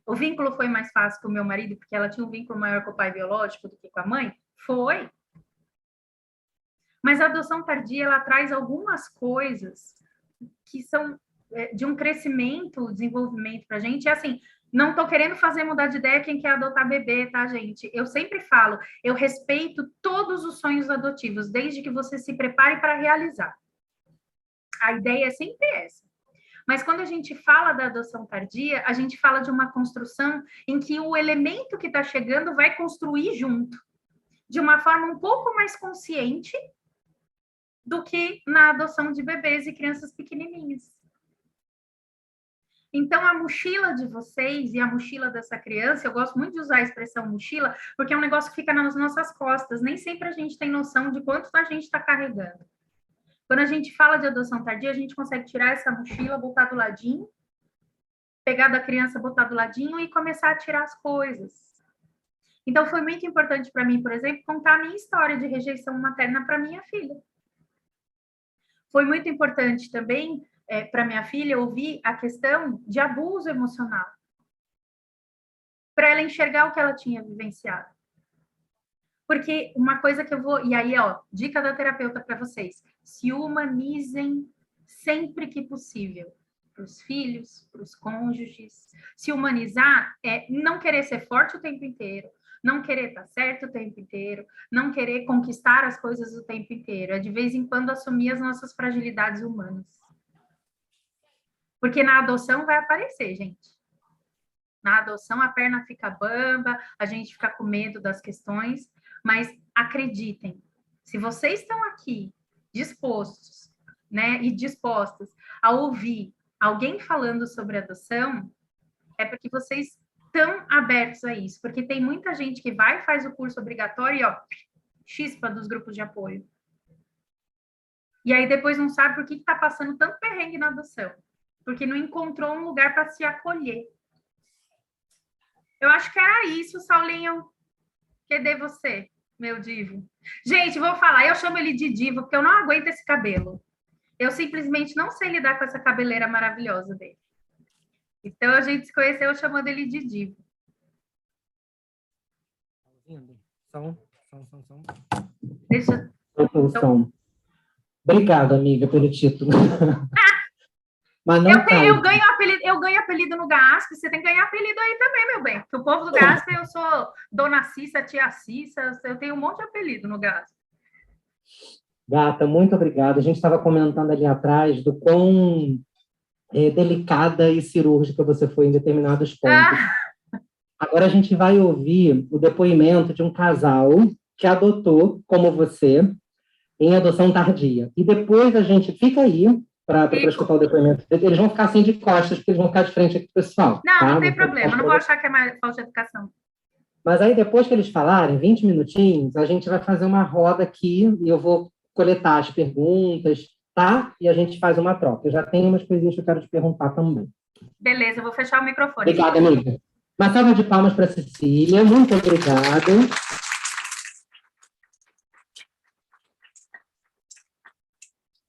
O vínculo foi mais fácil com o meu marido, porque ela tinha um vínculo maior com o pai biológico do que com a mãe? Foi. Mas a adoção tardia, ela traz algumas coisas que são de um crescimento, desenvolvimento para a gente. E assim, Não estou querendo fazer mudar de ideia quem quer adotar bebê, tá, gente? Eu sempre falo, eu respeito todos os sonhos adotivos, desde que você se prepare para realizar. A ideia é sempre essa. Mas quando a gente fala da adoção tardia, a gente fala de uma construção em que o elemento que está chegando vai construir junto, de uma forma um pouco mais consciente do que na adoção de bebês e crianças pequenininhas. Então, a mochila de vocês e a mochila dessa criança, eu gosto muito de usar a expressão mochila, porque é um negócio que fica nas nossas costas. Nem sempre a gente tem noção de quanto a gente está carregando. Quando a gente fala de adoção tardia, a gente consegue tirar essa mochila, botar do ladinho, pegar da criança, botar do ladinho e começar a tirar as coisas. Então, foi muito importante para mim, por exemplo, contar a minha história de rejeição materna para minha filha. Foi muito importante também para minha filha ouvir a questão de abuso emocional, para ela enxergar o que ela tinha vivenciado. Porque uma coisa que eu vou... E aí, ó, dica da terapeuta para vocês. Se humanizem sempre que possível. Para os filhos, para os cônjuges. Se humanizar é não querer ser forte o tempo inteiro, não querer estar certo o tempo inteiro, não querer conquistar as coisas o tempo inteiro. É de vez em quando assumir as nossas fragilidades humanas. Porque na adoção vai aparecer, gente. Na adoção a perna fica bamba, a gente fica com medo das questões, mas acreditem, se vocês estão aqui dispostos, né, e dispostas a ouvir alguém falando sobre adoção, é porque vocês estão abertos a isso, porque tem muita gente que vai e faz o curso obrigatório e, ó, chispa dos grupos de apoio. E aí depois não sabe por que está passando tanto perrengue na adoção, porque não encontrou um lugar para se acolher. Eu acho que era isso, Saulinho. Cadê você, meu divo? Gente, vou falar, eu chamo ele de divo, porque eu não aguento esse cabelo. Eu simplesmente não sei lidar com essa cabeleira maravilhosa dele. Então, a gente se conheceu chamando ele de divo.
Som.
Deixa...
Som. Obrigado, amiga, pelo título. Mas não
eu ganho apelido no GASP, você tem que ganhar apelido aí também, meu bem. Porque o povo do GASP, eu sou Dona Cissa, Tia Cissa, eu tenho um monte de apelido no GASP.
Gata, muito obrigada. A gente estava comentando ali atrás do quão delicada e cirúrgica você foi em determinados pontos. Agora a gente vai ouvir o depoimento de um casal que adotou, como você, em adoção tardia. E depois a gente fica aí para escutar o depoimento. Eles vão ficar assim de costas, porque eles vão ficar de frente aqui pro pessoal.
Não,
tá?
não tem problema. Não vou achar que é mais falta de educação.
Mas aí, depois que eles falarem, 20 minutinhos, a gente vai fazer uma roda aqui e eu vou coletar as perguntas, tá? E a gente faz uma troca. Eu já tenho umas coisinhas que eu quero te perguntar também.
Beleza, eu vou fechar o microfone.
Obrigada, amiga. Uma salva de palmas para a Cecília. Muito obrigada.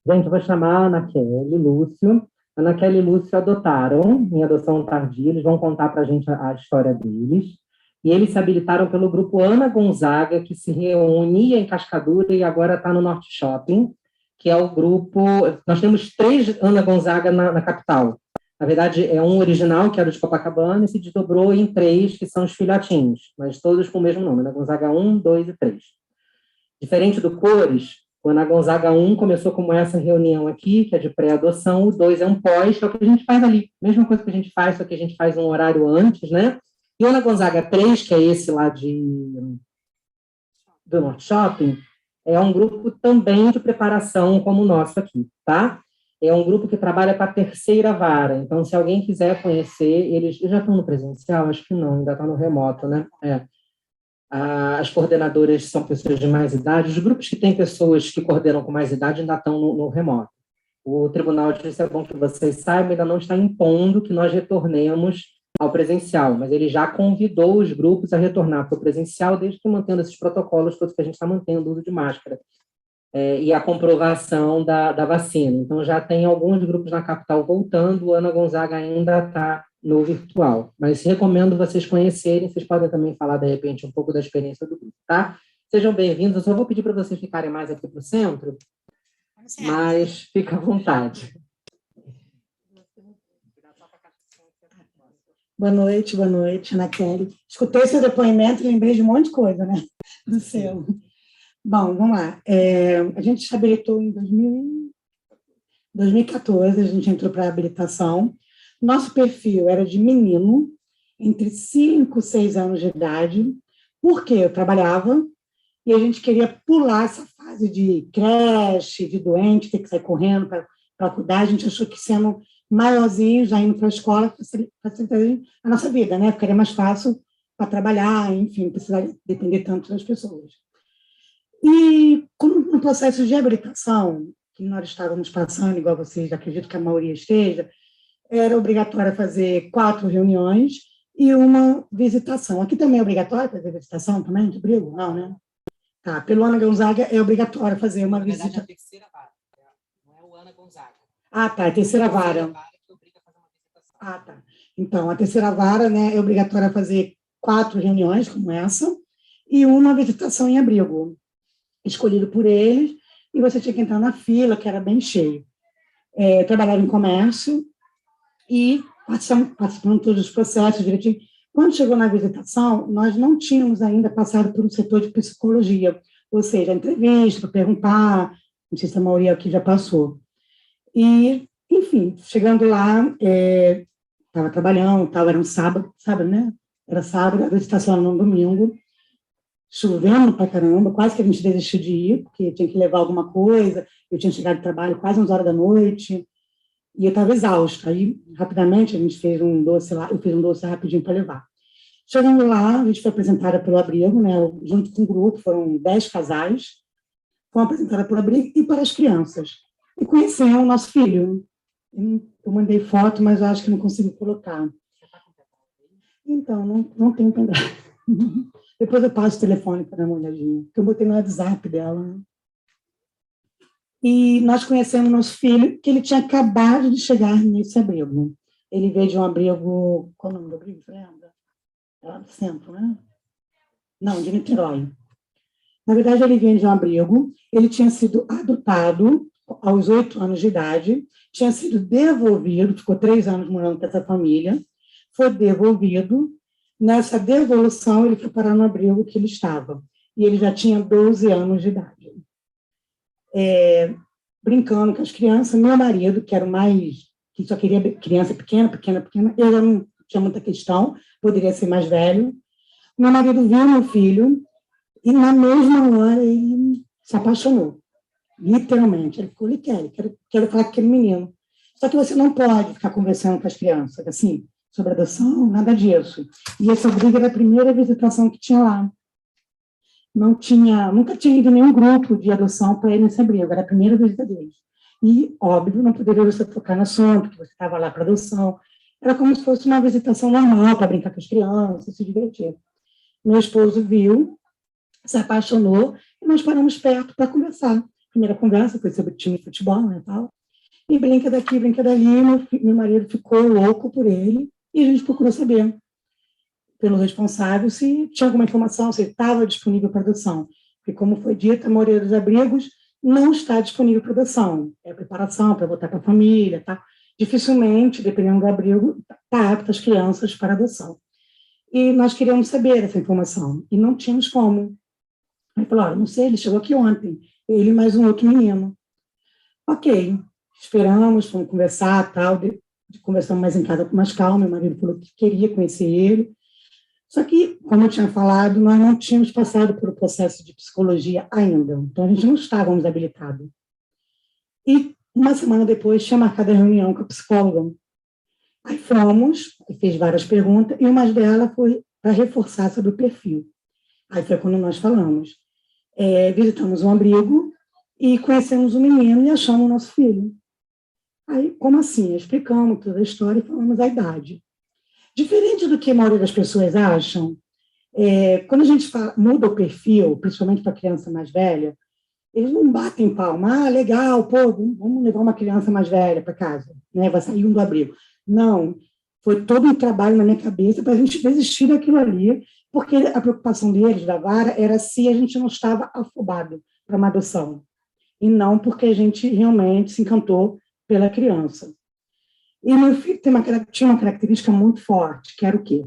Gente, eu vou chamar a Ana Kelly e Lúcio. Ana Kelly e Lúcio adotaram em adoção tardia. Eles vão contar para a gente a história deles. E eles se habilitaram pelo grupo Ana Gonzaga, que se reunia em Cascadura e agora está no Norte Shopping, que é o grupo... Nós temos 3 Ana Gonzaga na capital. Na verdade, é um original, que era de Copacabana, e se desdobrou em 3, que são os filhotinhos, mas todos com o mesmo nome, Ana Gonzaga 1, 2 e 3. Diferente do Cores, o Ana Gonzaga 1 começou como essa reunião aqui, que é de pré-adoção, o 2 é um pós, que é o que a gente faz ali. Mesma coisa que a gente faz, só que a gente faz um horário antes, né? E o Ana Gonzaga 3, que é esse lá do Norte Shopping, é um grupo também de preparação como o nosso aqui, tá? É um grupo que trabalha para a terceira vara. Então, se alguém quiser conhecer, eles já estão no presencial? Acho que não, ainda está no remoto, né? As coordenadoras são pessoas de mais idade. Os grupos que têm pessoas que coordenam com mais idade ainda estão no remoto. O Tribunal de Justiça, é bom que vocês saibam, ainda não está impondo que nós retornemos ao presencial, mas ele já convidou os grupos a retornar para o presencial, desde que mantendo esses protocolos todos que a gente está mantendo, o uso de máscara e a comprovação da vacina. Então, já tem alguns grupos na capital voltando, o Ana Gonzaga ainda está no virtual. Mas recomendo vocês conhecerem, vocês podem também falar, de repente, um pouco da experiência do grupo, tá? Sejam bem-vindos, eu só vou pedir para vocês ficarem mais aqui para o centro, mas fica à vontade.
boa noite, Ana Kelly. Escutei seu depoimento e lembrei de um monte de coisa, né? Do seu. Bom, vamos lá. A gente se habilitou em 2014, a gente entrou para a habilitação. Nosso perfil era de menino, entre 5 e 6 anos de idade, porque eu trabalhava e a gente queria pular essa fase de creche, de doente, ter que sair correndo para cuidar. A gente achou que sendo maiorzinho, já indo para a escola, facilitaria a nossa vida, né? Ficaria mais fácil para trabalhar, enfim, não precisaria depender tanto das pessoas. E como no processo de habilitação, que nós estávamos passando, igual vocês, acredito que a maioria esteja, era obrigatório fazer 4 reuniões e uma visitação. Aqui também é obrigatório fazer visitação também, de abrigo? Não, né? Tá, pelo Ana Gonzaga é obrigatório fazer uma visita. Na verdade, é a terceira vara, não é o Ana Gonzaga. Ah, tá, a terceira vara. Que obriga a fazer uma visitação. Ah, tá. Então, a terceira vara, né, é obrigatória fazer 4 reuniões, como essa, e uma visitação em abrigo, escolhido por eles, e você tinha que entrar na fila, que era bem cheio. Trabalhava em comércio e participando de todos os processos direitinho. Quando chegou na visitação, nós não tínhamos ainda passado por um setor de psicologia, ou seja, entrevista, para perguntar, não sei se a maioria aqui já passou. E, enfim, chegando lá, estava trabalhando, era um sábado, né? Era sábado, a visitação era no domingo, chovendo pra caramba, quase que a gente desistiu de ir, porque tinha que levar alguma coisa, eu tinha chegado do trabalho quase 11 horas da noite, e eu estava exausta. Aí, rapidamente, a gente fez um doce lá, eu fiz um doce rapidinho para levar. Chegando lá, a gente foi apresentada pelo abrigo, né, junto com o grupo, foram 10 casais, foram apresentadas pelo abrigo e para as crianças. E conheceram o nosso filho. Eu mandei foto, mas eu acho que não consigo colocar. Então, não tem pendrive. Depois eu passo o telefone para dar uma olhadinha, porque eu botei no WhatsApp dela. E nós conhecemos nosso filho, que ele tinha acabado de chegar nesse abrigo. Ele veio de um abrigo... Qual é o nome do abrigo? Você lembra? É lá do centro, né? Não, de Niterói. Na verdade, ele veio de um abrigo. Ele tinha sido adotado aos 8 anos de idade, tinha sido devolvido, ficou 3 anos morando com essa família, foi devolvido. Nessa devolução, ele foi parar no abrigo que ele estava. E ele já tinha 12 anos de idade. Brincando com as crianças, meu marido, que era o mais... que só queria criança pequena, eu já não tinha muita questão, poderia ser mais velho. Meu marido viu meu filho e, na mesma hora, ele se apaixonou. Literalmente. Ele ficou, quero falar com aquele menino. Só que você não pode ficar conversando com as crianças, assim, sobre adoção, nada disso. E essa briga era a primeira visitação que tinha lá. Nunca tinha ido nenhum grupo de adoção para ir nesse abrigo, era a primeira visita deles. E, óbvio, não poderia você tocar no assunto, que você estava lá para adoção. Era como se fosse uma visitação normal, para brincar com as crianças, se divertir. Meu esposo viu, se apaixonou, e nós paramos perto para conversar. A primeira conversa foi sobre time de futebol, né, tal. E brinca daqui, brinca dali, meu marido ficou louco por ele, e a gente procurou saber, pelo responsável, se tinha alguma informação, se ele estava disponível para adoção. Porque, como foi dito, a maioria dos abrigos não está disponível para adoção. É preparação para voltar para a família, tá? Dificilmente, dependendo do abrigo, está apto as crianças para adoção. E nós queríamos saber essa informação, e não tínhamos como. Ele falou, não sei, ele chegou aqui ontem, ele e mais um outro menino. Ok, esperamos, fomos conversar, tal, conversamos mais em casa com mais calma, meu marido falou que queria conhecer ele. Só que, como eu tinha falado, nós não tínhamos passado pelo processo de psicologia ainda, então a gente não estávamos habilitados. E uma semana depois tinha marcado a reunião com a psicóloga. Aí fomos, fez várias perguntas, e uma delas foi para reforçar sobre o perfil. Aí foi quando nós falamos. Visitamos um abrigo e conhecemos o menino e achamos o nosso filho. Aí, como assim? Explicamos toda a história e falamos a idade. Diferente do que a maioria das pessoas acham, quando a gente muda o perfil, principalmente para criança mais velha, eles não batem palma, legal, pô, vamos levar uma criança mais velha para casa, né? Vai sair um do abrigo. Não, foi todo um trabalho na minha cabeça para a gente desistir daquilo ali, porque a preocupação deles, da vara, era se a gente não estava afobado para uma adoção, e não porque a gente realmente se encantou pela criança. E meu filho tinha uma característica muito forte, que era o quê?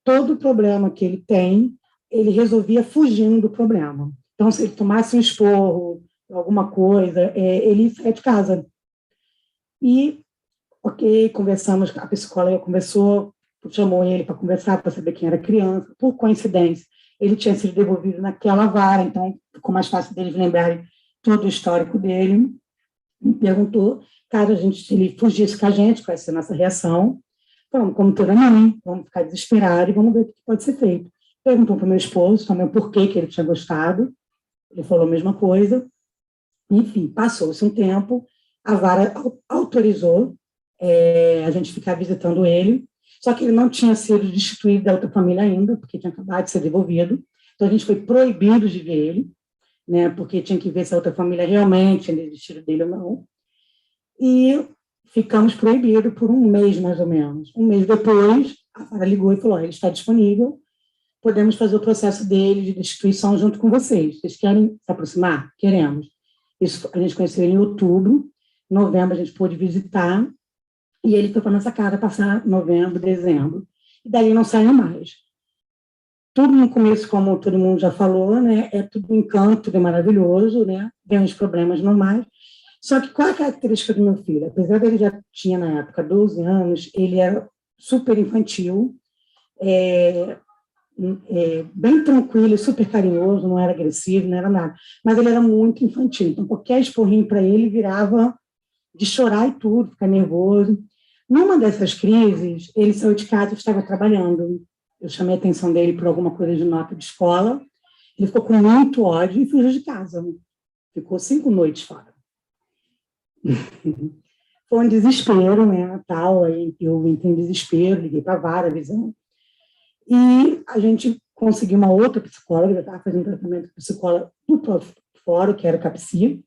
Todo problema que ele tem, ele resolvia fugindo do problema. Então, se ele tomasse um esporro, alguma coisa, ele saia de casa. E, ok, conversamos, a psicóloga conversou, chamou ele para conversar, para saber quem era a criança. Por coincidência, ele tinha sido devolvido naquela vara, então ficou mais fácil deles lembrarem todo o histórico dele. Me perguntou, caso se ele fugisse com a gente, qual ia ser a nossa reação. Falamos, como toda mãe, vamos ficar desesperados e vamos ver o que pode ser feito. Perguntou para o meu esposo também o porquê que ele tinha gostado. Ele falou a mesma coisa. Enfim, passou-se um tempo, a vara autorizou a gente ficar visitando ele, só que ele não tinha sido destituído da outra família ainda, porque tinha acabado de ser devolvido. Então, a gente foi proibido de ver ele, né, porque tinha que ver se a outra família realmente tinha desistido dele ou não. E ficamos proibidos por um mês, mais ou menos. Um mês depois, a vara ligou e falou, ele está disponível, podemos fazer o processo dele de destituição junto com vocês. Vocês querem se aproximar? Queremos. Isso, a gente conheceu ele em outubro, novembro a gente pôde visitar, e ele foi para nossa casa passar novembro, dezembro, e daí não saiu mais. Tudo no começo, como todo mundo já falou, né, é tudo encanto, tudo é maravilhoso, né, tem uns problemas normais, só que qual é a característica do meu filho? Apesar dele já tinha, na época, 12 anos, ele era super infantil, bem tranquilo, super carinhoso, não era agressivo, não era nada, mas ele era muito infantil, então qualquer esporrinho para ele virava de chorar e tudo, ficar nervoso. Numa dessas crises, ele saiu de casa e estava trabalhando. Eu chamei a atenção dele por alguma coisa de nota de escola, ele ficou com muito ódio e fugiu de casa. Ficou 5 noites fora. Foi um desespero, né, tal, aí eu entrei em desespero, liguei para a vara, avisando. E a gente conseguiu uma outra psicóloga, eu estava fazendo tratamento com psicóloga do próprio fórum, que era o CAPSI,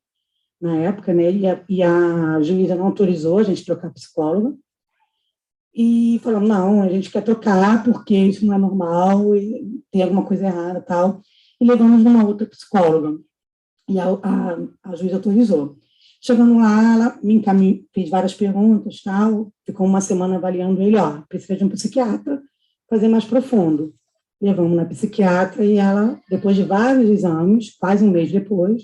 na época, né, e a juíza não autorizou a gente trocar psicóloga, e falou, não, a gente quer trocar porque isso não é normal, e tem alguma coisa errada, tal, e levamos numa outra psicóloga, e a juíza autorizou. Chegando lá, ela me encaminhou, fez várias perguntas, tal, ficou uma semana avaliando ele, precisa de um psiquiatra, fazer mais profundo. Levamos na psiquiatra e ela, depois de vários exames, quase um mês depois,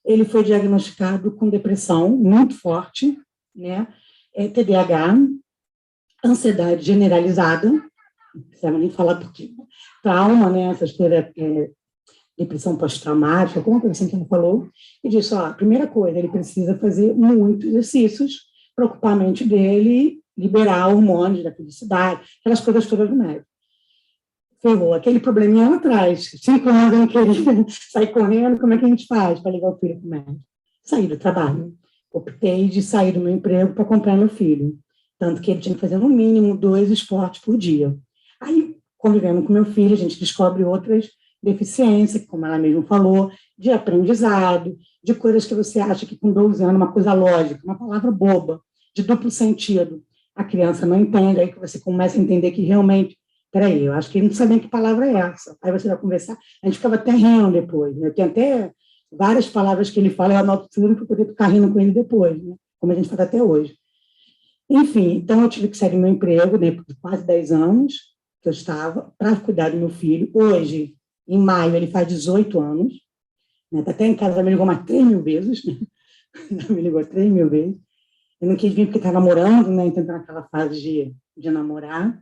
ele foi diagnosticado com depressão muito forte, né, TDAH, ansiedade generalizada, não precisa nem falar porque trauma, né, essas coisas, depressão pós-traumática, alguma coisa assim que ela falou, e disse, a primeira coisa, ele precisa fazer muitos exercícios para ocupar a mente dele, liberar hormônios da felicidade, aquelas coisas todas do médico. Ferrou, aquele probleminha lá atrás, 5 anos eu não queria sair correndo, como é que a gente faz para ligar o filho para o médico? Saí do trabalho, optei de sair do meu emprego para comprar meu filho, tanto que ele tinha que fazer no mínimo 2 esportes por dia. Aí, convivendo com meu filho, a gente descobre outras deficiências, como ela mesma falou, de aprendizado, de coisas que você acha que com 12 anos, uma coisa lógica, uma palavra boba, de duplo sentido, a criança não entende, aí que você começa a entender que realmente, peraí, eu acho que ele não sabia que palavra é essa. Aí você vai conversar, a gente ficava até rindo depois, né? Tem até várias palavras que ele fala, eu anoto tudo para poder ficar rindo com ele depois, né? Como a gente faz até hoje. Enfim, então eu tive que sair do meu emprego, né, por quase 10 anos que eu estava, para cuidar do meu filho. Hoje, em maio, ele faz 18 anos, né? Tá até em casa, me ligou mais 3.000 vezes, né? Me ligou 3.000 vezes. Eu não quis vir porque está namorando, né? Então está naquela fase de namorar.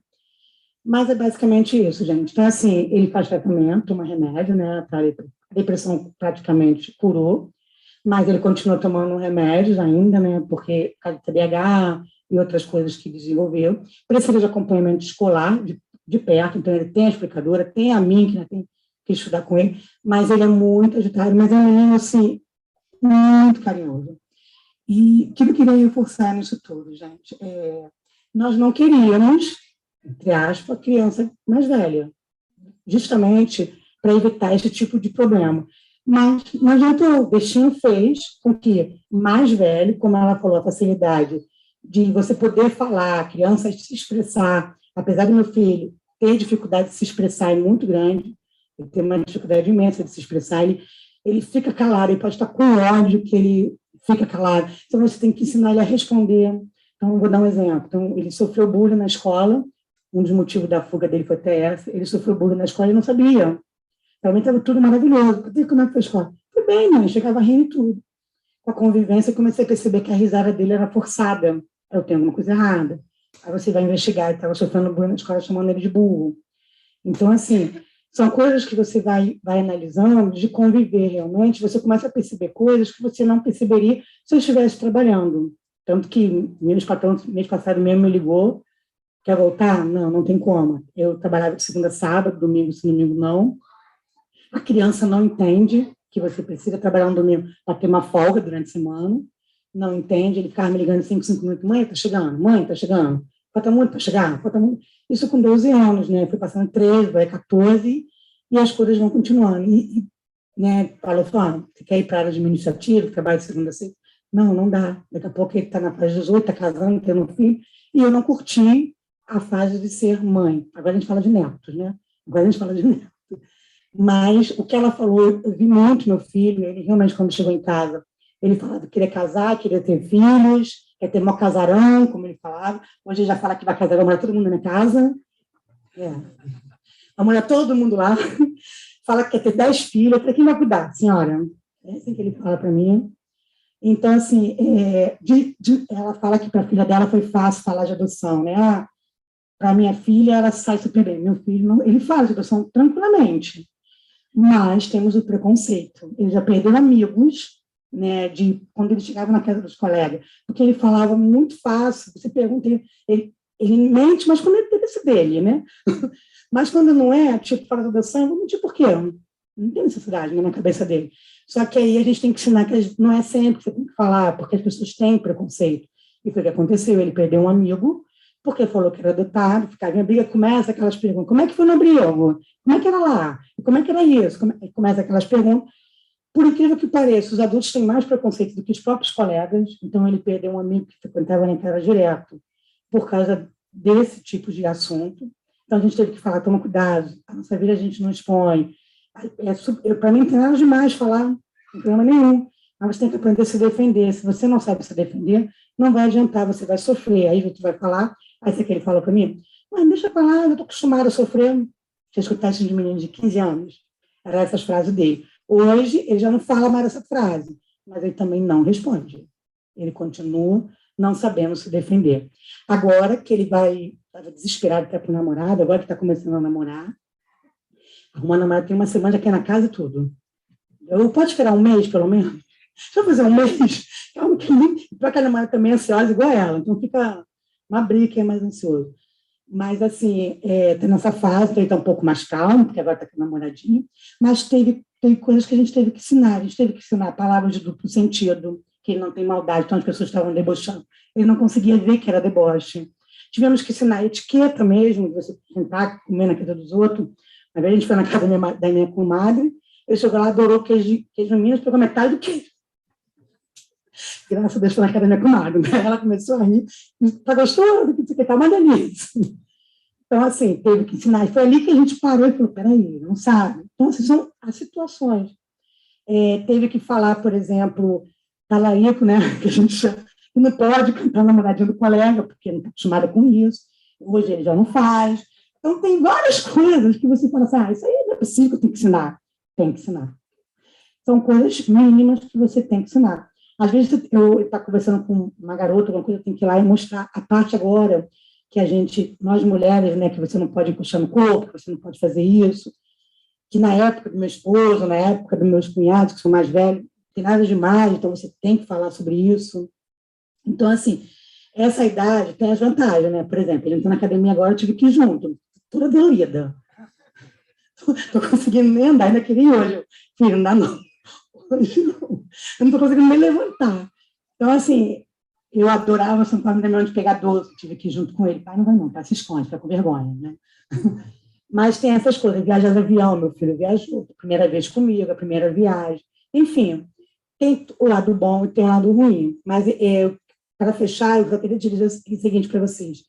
Mas é basicamente isso, gente. Então, assim, ele faz tratamento, toma remédio, né? A depressão praticamente curou, mas ele continua tomando remédios ainda, né? Porque por causa do TDAH e outras coisas que desenvolveu. Precisa de acompanhamento escolar de perto, então ele tem a explicadora, tem a mim, que né, tem que estudar com ele, mas ele é muito agitado, mas é um menino, assim, muito carinhoso. E o que eu queria reforçar nisso tudo, gente, nós não queríamos, entre aspas, criança mais velha, justamente para evitar esse tipo de problema. Mas não adiantou, o destino fez com que mais velho, como ela falou, a facilidade de você poder falar, a criança se expressar, apesar do meu filho ter dificuldade de se expressar, é muito grande, ele tem uma dificuldade imensa de se expressar, ele fica calado, ele pode estar com ódio que ele fica calado, então você tem que ensinar ele a responder, Então, vou dar um exemplo. Então, ele sofreu bullying na escola, um dos motivos da fuga dele foi até essa, ele sofreu bullying na escola e não sabia. Realmente estava tudo maravilhoso. Como é que foi a escola? Foi bem, mãe, chegava rindo e tudo. Com a convivência, eu comecei a perceber que a risada dele era forçada. Eu tenho alguma coisa errada. Aí você vai investigar, ele estava sofrendo bullying na escola, chamando ele de burro. Então, assim, são coisas que você vai analisando, de conviver realmente, você começa a perceber coisas que você não perceberia se eu estivesse trabalhando. Tanto que mês passado mesmo me ligou, quer voltar? Não, não tem como. Eu trabalhava de segunda a sábado, domingo sim, domingo não. A criança não entende que você precisa trabalhar um domingo para ter uma folga durante a semana, não entende, ele ficava me ligando 5 minutos, mãe, tá chegando, falta muito para chegar, falta muito. Isso com 12 anos, né, foi passando 13, vai 14, e as coisas vão continuando, né, falou, você quer ir para a área administrativa, trabalho de segunda a sexta? Não dá, daqui a pouco ele está na fase de 18, está casando, tendo um filho, e eu não curti a fase de ser mãe, agora a gente fala de netos, né, mas o que ela falou, eu vi muito meu filho, ele realmente, quando chegou em casa, ele falava que queria casar, queria ter filhos, quer ter mó casarão, como ele falava. Hoje ele já fala que vai casar, vai morar todo mundo na minha casa. Vai morar todo mundo lá. Fala que quer ter 10 filhos. Eu falei, quem vai cuidar? Senhora. É assim que ele fala para mim. Então, assim, ela fala que para a filha dela foi fácil falar de adoção, né? Para minha filha, ela sai super bem. Meu filho, não, ele fala de adoção tranquilamente. Mas temos o preconceito. Ele já perdeu amigos, né, de quando ele chegava na casa dos colegas, porque ele falava muito fácil. Você pergunta, ele mente, mas quando ele tem esse dele, né? Mas quando não é, tipo, fala de adoção, eu vou mentir por quê? Não tem necessidade, né, na cabeça dele. Só que aí a gente tem que ensinar que não é sempre que você tem que falar, porque as pessoas têm preconceito. E foi o que aconteceu, ele perdeu um amigo, porque falou que era adotado, ficava em briga, começa aquelas perguntas, como é que foi no abrigo? Como é que era lá? Como é que era isso? Começa aquelas perguntas. Por incrível que pareça, os adultos têm mais preconceito do que os próprios colegas, então ele perdeu um amigo que frequentava na casa direto por causa desse tipo de assunto. Então a gente teve que falar, toma cuidado, a nossa vida a gente não expõe. Para mim não tem nada demais falar, não tem problema nenhum, mas você tem que aprender a se defender. Se você não sabe se defender, não vai adiantar, você vai sofrer. Aí você vai falar, aí você que ele falou para mim, mas deixa eu falar, eu estou acostumada a sofrer. Você escutasse de menino de 15 anos, era essas frases dele. Hoje, ele já não fala mais essa frase, mas ele também não responde. Ele continua não sabendo se defender. Agora que ele estava desesperado até para o namorado, agora que está começando a namorar, arrumar namorado tem uma semana, já quer na casa e tudo. Eu posso esperar um mês, pelo menos? Deixa eu fazer um mês. Calma, para que a namorada também é ansiosa igual ela, então fica uma briga, quem é mais ansioso. Mas, assim, está nessa fase, ele está um pouco mais calmo, porque agora está com a namoradinha, mas teve coisas que a gente teve que ensinar. A gente teve que ensinar palavras de duplo sentido, que ele não tem maldade, então as pessoas estavam debochando. Ele não conseguia ver que era deboche. Tivemos que ensinar etiqueta mesmo, de você sentar, comer na casa dos outros. Uma vez a gente foi na casa da minha comadre, ele chegou lá, adorou queijo no Minas, pegou metade do queijo. Graças a Deus foi na casa da minha comadre. Né? Ela começou a rir, está gostoso, que você está uma delícia. Então, assim, teve que ensinar. E foi ali que a gente parou e falou, peraí, não sabe. Então, assim, são as situações. Teve que falar, por exemplo, talarico, né, que a gente não pode cantar namoradinha do colega, porque não está acostumada com isso. Hoje ele já não faz. Então, tem várias coisas que você fala assim, isso aí não é possível, eu tenho que ensinar. Tem que ensinar. São coisas mínimas que você tem que ensinar. Às vezes, eu estou conversando com uma garota, alguma coisa, eu tenho que ir lá e mostrar a parte agora que nós mulheres, né, que você não pode encostar no corpo, que você não pode fazer isso, que na época do meu esposo, na época dos meus cunhados, que são mais velhos, não tem nada demais, então você tem que falar sobre isso. Então, assim, essa idade tem as vantagens, né? Por exemplo, ele entrou na academia agora, eu tive que ir junto, toda dolorida. Estou conseguindo nem andar, ainda queria ir hoje. Filho, não dá não. Hoje não. Eu não estou conseguindo nem levantar. Então, assim, eu adorava sentar no caminhão de pegar doce, tive que ir junto com ele. Pai, não vai não, tá, se esconde, tá com vergonha, né? Mas tem essas coisas, viajar de avião, meu filho viajou, primeira vez comigo, a primeira viagem. Enfim, tem o lado bom e tem o lado ruim. Mas, para fechar, eu queria dizer o seguinte para vocês.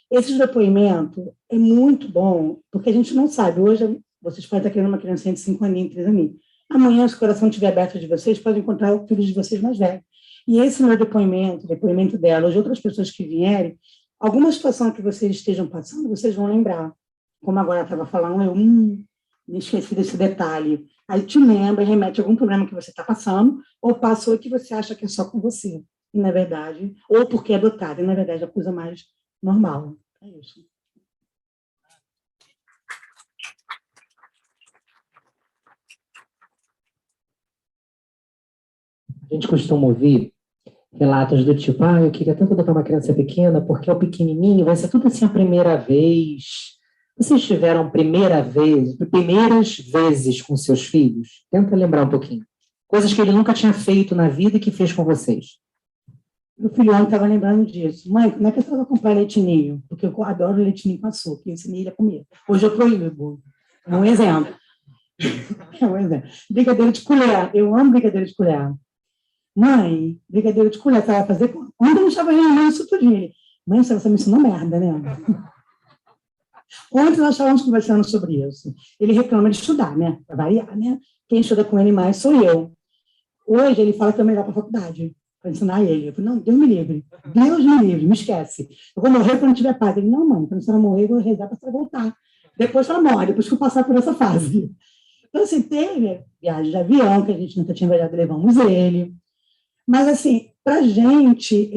Esse depoimento é muito bom, porque a gente não sabe. Hoje, vocês podem estar querendo uma criancinha de 5 aninhos, 3 aninhos. Amanhã, se o coração estiver aberto de vocês, podem encontrar o filho de vocês mais velho. E esse meu depoimento, o depoimento dela, ou de outras pessoas que vierem, alguma situação que vocês estejam passando, vocês vão lembrar. Como agora eu estava falando, eu me esqueci desse detalhe. Aí te lembra e remete a algum problema que você está passando, ou passou e que você acha que é só com você. E, na verdade, ou porque é adotado, e, na verdade, é a coisa mais normal. É isso.
A gente costuma ouvir relatos do tipo, eu queria tanto adotar uma criança pequena, porque é o pequenininho, vai ser tudo assim a primeira vez. Vocês tiveram primeiras vezes com seus filhos? Tenta lembrar um pouquinho. Coisas que ele nunca tinha feito na vida e que fez com vocês.
Meu filho ontem estava lembrando disso. Mãe, como é que eu estava comprar leitinho? Porque eu adoro leitinho com açúcar, e eu ensinei ele a comer. Hoje eu proíbo. É um exemplo. É um exemplo. Brigadeiro de colher. Eu amo brigadeiro de colher. Mãe, brigadeiro de colher, você vai fazer? Ontem eu não estava lembrando isso tudo. Mãe, você me ensinou merda, né? Ontem nós estávamos conversando sobre isso. Ele reclama de estudar, né? Para variar, né? Quem estuda com ele mais sou eu. Hoje ele fala que é melhor para a faculdade, para ensinar ele. Eu falei, não, Deus me livre. Deus me livre, me esquece. Eu vou morrer quando tiver paz. Ele, não, mãe, quando você vai morrer, eu vou rezar para você voltar. Depois ela morre, depois que eu passar por essa fase. Então, assim, teve viagem de avião, que a gente nunca tinha viajado, levamos ele. Mas, assim, para a gente,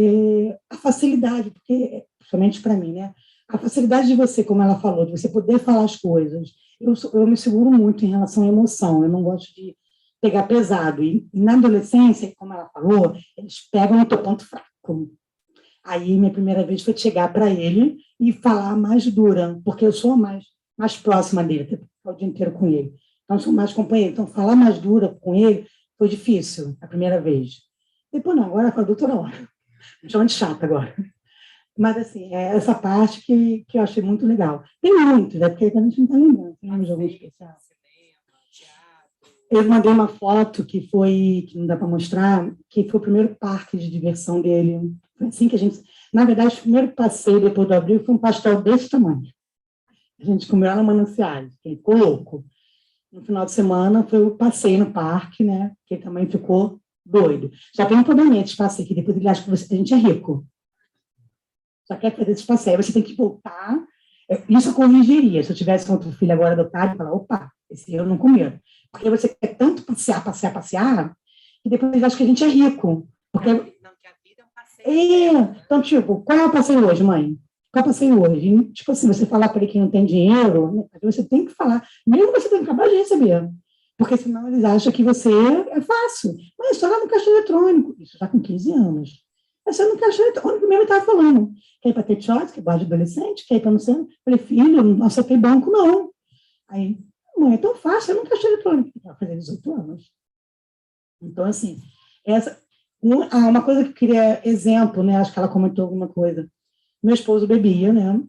a facilidade, porque, principalmente para mim, né? A facilidade de você, como ela falou, de você poder falar as coisas. Eu me seguro muito em relação à emoção, eu não gosto de pegar pesado. E na adolescência, como ela falou, eles pegam no teu ponto fraco. Aí, minha primeira vez foi chegar para ele e falar mais dura, porque eu sou mais próxima dele, até ficar o dia inteiro com ele. Então, eu sou mais companheira. Então, falar mais dura com ele foi difícil, a primeira vez. Depois não, agora com a doutora hora. Me chama de chata agora. Mas, assim, é essa parte que eu achei muito legal. Tem muitos, né? Porque a gente não está lembrando. Tem de algum especial. Eu mandei uma foto que não dá para mostrar, que foi o primeiro parque de diversão dele. Foi assim que a gente... Na verdade, o primeiro passeio depois do abril foi um pastel desse tamanho. A gente comeu lá no Mananciais, que ele ficou louco. No final de semana foi o passeio no parque, né? Que ele também ficou doido. Já tem um probleminha de passeio, que depois ele acha que a gente é rico. Só quer fazer esse passeio. Você tem que voltar. Isso eu corrigiria. Se eu tivesse com outro filho agora adotado, eu falar, opa, esse eu não comi. Porque você quer tanto passear, que depois ele acha que a gente é rico. Porque... Não, que a vida é um passeio. Então, tipo, qual é o passeio hoje, mãe? Qual é o passeio hoje? E, tipo assim, você falar para ele que não tem dinheiro, né? Você tem que falar, mesmo você tem que acabar de receber. Porque senão eles acham que você é fácil. Mas só lá no caixa eletrônico. Isso já com 15 anos. É só no caixa eletrônico mesmo, ele estava falando. Quer ir para ter shorts, que é de adolescente, quer ir para não sei. Falei, filho, não aceitei banco, não. Aí, mãe, é tão fácil, é no caixa eletrônico. Ele vai fazer 18 anos. Então, assim, uma coisa que eu queria exemplo, né? Acho que ela comentou alguma coisa. Meu esposo bebia, né?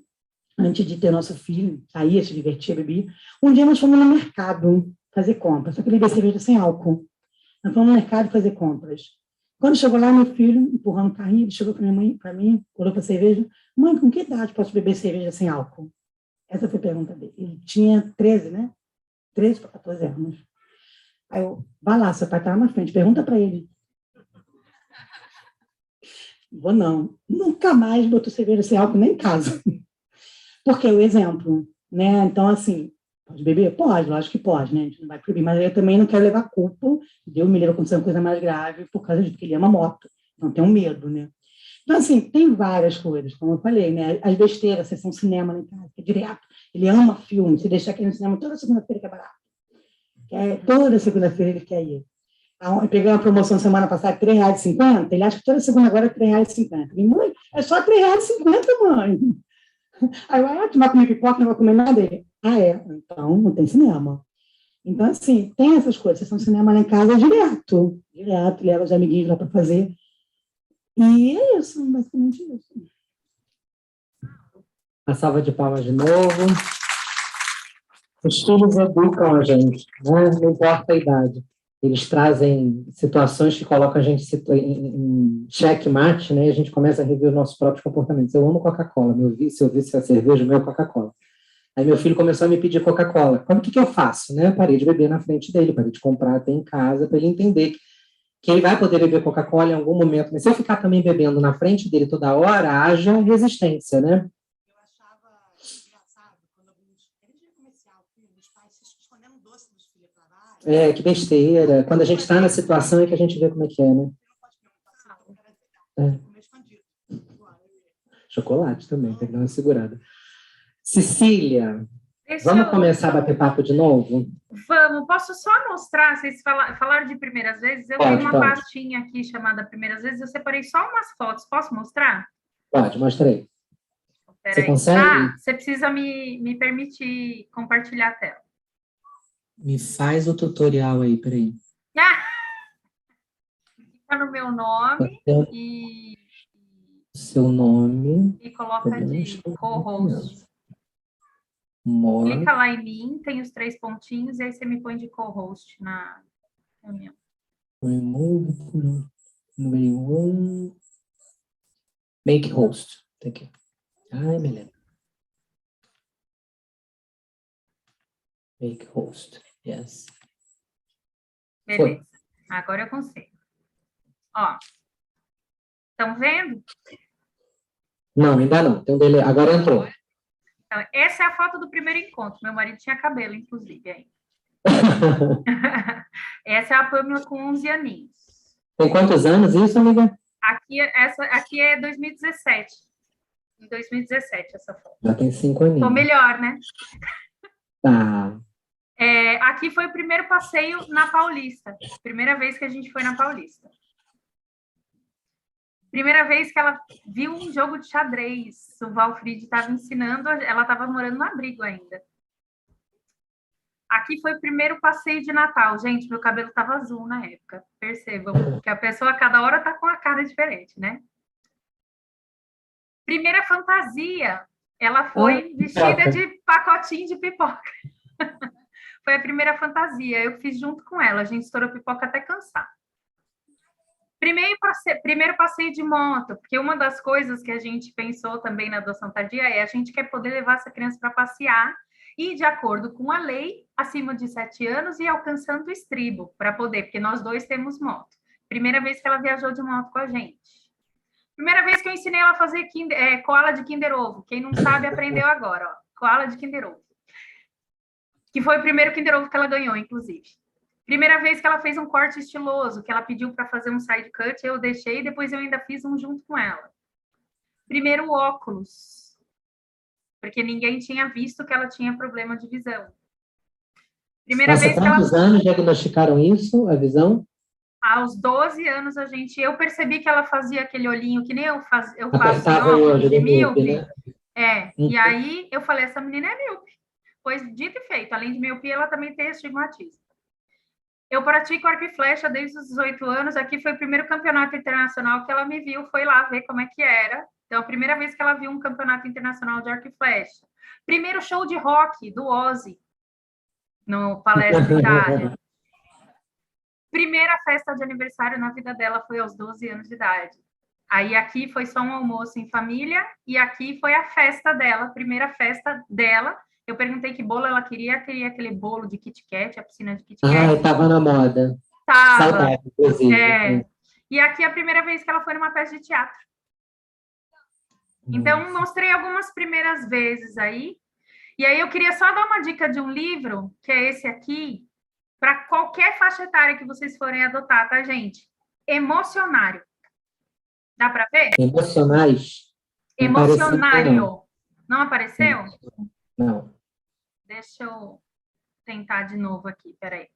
Antes de ter nosso filho, saía, se divertia, bebia. Um dia nós fomos no mercado fazer compras, só que ele bebia cerveja sem álcool. Nós fomos no mercado fazer compras. Quando chegou lá, meu filho, empurrando o carrinho, ele chegou para mim, olhou para a cerveja. Mãe, com que idade posso beber cerveja sem álcool? Essa foi a pergunta dele. Ele tinha 13, né? 13 para 14 anos. Aí eu, vai lá, seu pai está lá na frente, pergunta para ele. Vou não. Nunca mais botou cerveja sem álcool nem em casa. Porque é o exemplo, né? Então, assim, pode beber? Pode, lógico que pode, né? A gente não vai proibir, mas eu também não quero levar culpa. Deus me livre acontecendo coisa mais grave por causa disso, porque ele ama moto. Então, tem um medo, né? Então, assim, tem várias coisas, como eu falei, né? As besteiras, sessão cinema, né? Que é direto. Ele ama filme. Se deixar aqui no cinema toda segunda-feira, que é barato. Toda segunda-feira ele quer ir. Eu peguei uma promoção semana passada, R$3,50. Ele acha que toda segunda agora é R$3,50. E, mãe, é só R$3,50, mãe. Aí eu, tu vai comer pipoca, não vai comer nada? Ele, então não tem cinema. Então, assim, tem essas coisas. Sessão de cinema lá em casa direto, leva os amiguinhos lá para fazer. E é isso, basicamente isso.
Uma salva de palmas de novo. Os filhos educam a gente, né? Não importa a idade. Eles trazem situações que colocam a gente em xeque-mate, né? E a gente começa a rever os nossos próprios comportamentos. Eu amo Coca-Cola. Se eu visse a cerveja, o meu é Coca-Cola. Aí meu filho começou a me pedir Coca-Cola. O que eu faço, né? Eu parei de beber na frente dele, parei de comprar até em casa, para ele entender que ele vai poder beber Coca-Cola em algum momento, mas se eu ficar também bebendo na frente dele toda hora, haja resistência, né?
Eu achava engraçado quando alguns... Era comercial, os pais se escondendo doce dos filhos para lá.
É, que besteira. Quando a gente está na situação é que a gente vê como é que é, né? É. Chocolate também, tem que dar uma segurada. Cecília, vamos começar a bater papo de novo?
Vamos, posso só mostrar, vocês falaram de primeiras vezes, eu tenho uma pastinha aqui chamada primeiras vezes, eu separei só umas fotos, posso mostrar?
Pode, mostra aí. Você consegue?
Ah, você precisa me permitir compartilhar a tela.
Me faz o tutorial aí, peraí.
Ah! Fica no meu nome e...
Seu nome.
E coloca de co-host. Clica lá em mim, tem os 3 pontinhos, e aí você me põe de co-host na reunião.
Remove, número 1. Make host. Tá aqui. Ai, me lembro. Make host. Yes.
Beleza. Agora eu consigo. Ó. Estão vendo?
Não, ainda não. Tem um delay. Agora entrou.
Então, essa é a foto do primeiro encontro. Meu marido tinha cabelo, inclusive, aí. Essa é a Pamela com 11 aninhos.
Tem quantos anos isso, amiga?
Aqui é 2017. Em 2017, essa foto.
Já tem 5 aninhos.
Tô melhor, né?
Tá.
Aqui foi o primeiro passeio na Paulista. Primeira vez que a gente foi na Paulista. Primeira vez que ela viu um jogo de xadrez. O Valfrid estava ensinando, ela estava morando no abrigo ainda. Aqui foi o primeiro passeio de Natal. Gente, meu cabelo estava azul na época. Percebam que a pessoa a cada hora está com a cara diferente, né? Primeira fantasia. Ela foi vestida de pacotinho de pipoca. Foi a primeira fantasia. Eu fiz junto com ela. A gente estourou pipoca até cansar. Primeiro passeio de moto, porque uma das coisas que a gente pensou também na adoção tardia é a gente quer poder levar essa criança para passear e, de acordo com a lei, acima de 7 anos e alcançando o estribo, para poder, porque nós dois temos moto. Primeira vez que ela viajou de moto com a gente. Primeira vez que eu ensinei ela a fazer koala de Kinder Ovo. Quem não sabe, aprendeu agora. Ó, koala de Kinder Ovo. Que foi o primeiro Kinder Ovo que ela ganhou, inclusive. Primeira vez que ela fez um corte estiloso, que ela pediu para fazer um side cut, eu deixei e depois eu ainda fiz um junto com ela. Primeiro óculos, porque ninguém tinha visto que ela tinha problema de visão. Primeira vez que ela...
quantos anos diagnosticaram isso, a visão?
Aos 12 anos, eu percebi que ela fazia aquele olhinho que nem eu faço
Apertava o olho de míope,
né? E aí eu falei, essa menina é míope. Pois, dito e feito, além de miopia, ela também tem astigmatismo. Eu pratico arco e flecha desde os 18 anos. Aqui foi o primeiro campeonato internacional que ela me viu, foi lá ver como é que era. Então, a primeira vez que ela viu um campeonato internacional de arco e flecha. Primeiro show de rock do Ozzy, no Palestra Itália. Primeira festa de aniversário na vida dela foi aos 12 anos de idade. Aí aqui foi só um almoço em família e aqui foi a festa dela, primeira festa dela. Eu perguntei que bolo ela queria aquele bolo de Kit Kat, a piscina de Kit Kat.
Ah, estava na moda.
Tava.
Saudade, inclusive.
E aqui é a primeira vez que ela foi numa peça de teatro. Então, mostrei algumas primeiras vezes aí. E aí eu queria só dar uma dica de um livro, que é esse aqui, para qualquer faixa etária que vocês forem adotar, tá, gente? Emocionário. Dá para ver?
Emocionais?
Emocionário. Não apareceu?
Não.
Deixa eu tentar de novo aqui, peraí.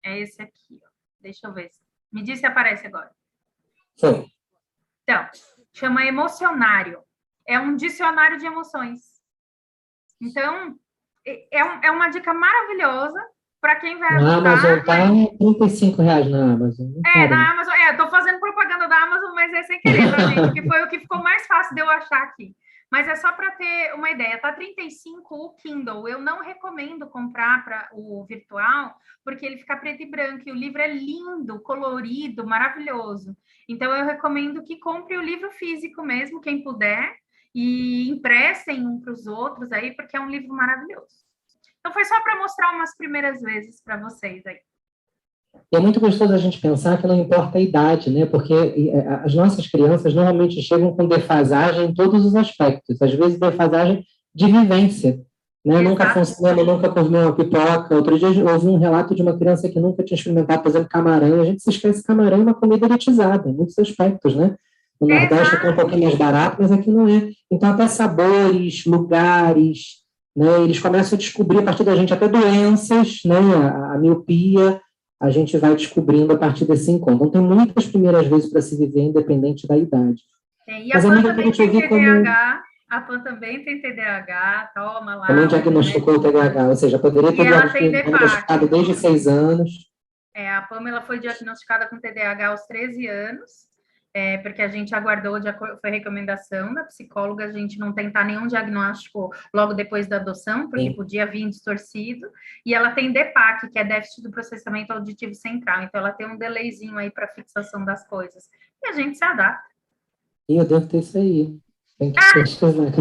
É esse aqui, ó. Deixa eu ver. Me diz se aparece agora.
Sim.
Então, chama Emocionário. É um dicionário de emoções. Então, é uma dica maravilhosa para quem vai adotar.
Na Amazon tá R$35 na Amazon.
Na Amazon. Eu tô fazendo propaganda da Amazon, mas é sem querer, tá, gente? Que foi o que ficou mais fácil de eu achar aqui. Mas é só para ter uma ideia, tá 35 o Kindle. Eu não recomendo comprar para o virtual, porque ele fica preto e branco, e o livro é lindo, colorido, maravilhoso. Então, eu recomendo que compre o livro físico mesmo, quem puder, e emprestem um para os outros aí, porque é um livro maravilhoso. Então, foi só para mostrar umas primeiras vezes para vocês aí.
E é muito gostoso a gente pensar que não importa a idade, né? Porque as nossas crianças normalmente chegam com defasagem em todos os aspectos, às vezes defasagem de vivência, né? Nunca foi um cinema, nunca comeu uma pipoca. Outro dia eu ouvi um relato de uma criança que nunca tinha experimentado, por exemplo, camarão. A gente se esquece que camarão é uma comida elitizada, em muitos aspectos, né? No Nordeste é um pouquinho mais barato, mas aqui não é. Então, até sabores, lugares, né? Eles começam a descobrir a partir da gente até doenças, né? A miopia, a gente vai descobrindo a partir desse encontro. Então, tem muitas primeiras vezes para se viver, independente da idade.
E a Pan também tem TDAH, a Pan também tem TDAH, toma lá.
Também diagnosticou o TDAH, ou seja, poderia ter diagnosticado desde 6 anos.
A Pamela foi diagnosticada com TDAH aos 13 anos, porque a gente aguardou, foi recomendação da psicóloga, a gente não tentar nenhum diagnóstico logo depois da adoção, porque podia vir distorcido, e ela tem DPAC, que é déficit do processamento auditivo central, então ela tem um delayzinho aí para fixação das coisas, e a gente se adapta.
E eu devo ter isso aí. Tem que pesquisar,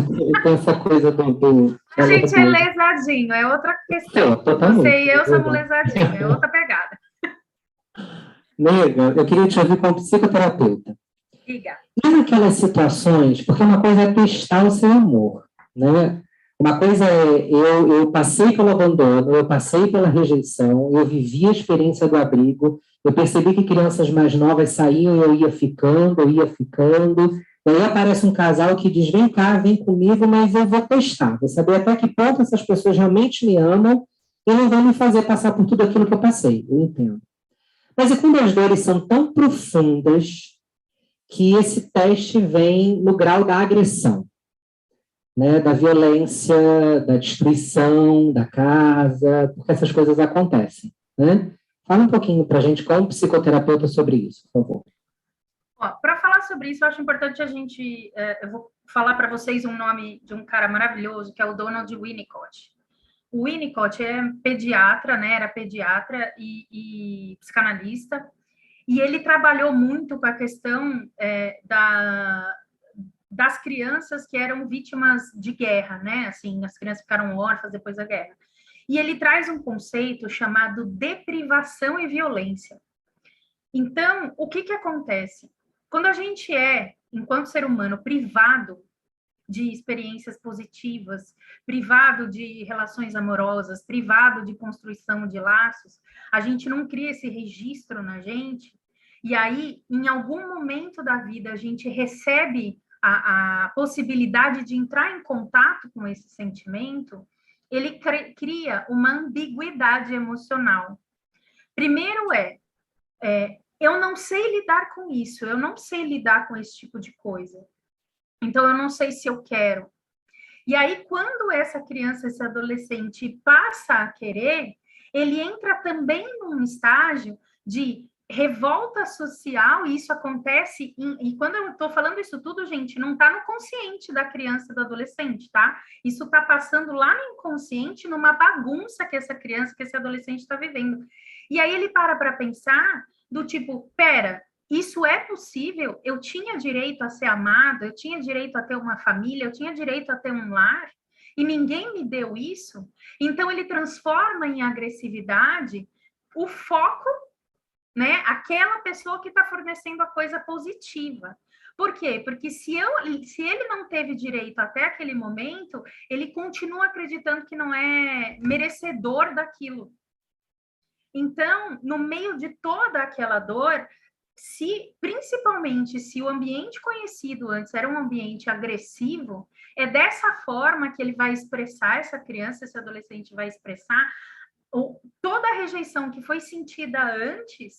tem essa coisa do...
A gente é lesadinho, é outra questão. Você e eu somos lesadinho, é outra pegada.
Nega, eu queria te ouvir como psicoterapeuta.
Diga.
E naquelas situações, porque uma coisa é testar o seu amor, né? Uma coisa é, eu passei pelo abandono, eu passei pela rejeição, eu vivi a experiência do abrigo, eu percebi que crianças mais novas saíam e eu ia ficando, e aí aparece um casal que diz, vem cá, vem comigo, mas eu vou testar, vou saber até que ponto essas pessoas realmente me amam e não vão me fazer passar por tudo aquilo que eu passei, eu entendo. Mas e quando as dores são tão profundas que esse teste vem no grau da agressão, né, da violência, da destruição da casa, porque essas coisas acontecem, né? Fala um pouquinho para a gente, como psicoterapeuta, sobre isso, por favor.
Para falar sobre isso, eu acho importante a gente... eu vou falar para vocês um nome de um cara maravilhoso, que é o Donald Winnicott. O Winnicott é pediatra, né? Era pediatra e psicanalista, e ele trabalhou muito com a questão das crianças que eram vítimas de guerra, né? Assim, as crianças ficaram órfãs depois da guerra. E ele traz um conceito chamado deprivação e violência. Então, o que acontece? Quando a gente enquanto ser humano, privado de experiências positivas, privado de relações amorosas, privado de construção de laços, a gente não cria esse registro na gente, e aí, em algum momento da vida, a gente recebe a possibilidade de entrar em contato com esse sentimento, ele cria uma ambiguidade emocional. Primeiro eu não sei lidar com isso, eu não sei lidar com esse tipo de coisa. Então, eu não sei se eu quero. E aí, quando essa criança, esse adolescente passa a querer, ele entra também num estágio de revolta social, e isso acontece, e quando eu estou falando isso tudo, gente, não está no consciente da criança e do adolescente, tá? Isso está passando lá no inconsciente, numa bagunça que essa criança, que esse adolescente está vivendo. E aí ele para pensar do tipo, pera, isso é possível? Eu tinha direito a ser amado, eu tinha direito a ter uma família, eu tinha direito a ter um lar, e ninguém me deu isso? Então, ele transforma em agressividade o foco, né? Aquela pessoa que está fornecendo a coisa positiva. Por quê? Porque se ele não teve direito até aquele momento, ele continua acreditando que não é merecedor daquilo. Então, no meio de toda aquela dor, principalmente se o ambiente conhecido antes era um ambiente agressivo, é dessa forma que ele vai expressar, essa criança, esse adolescente vai expressar toda a rejeição que foi sentida antes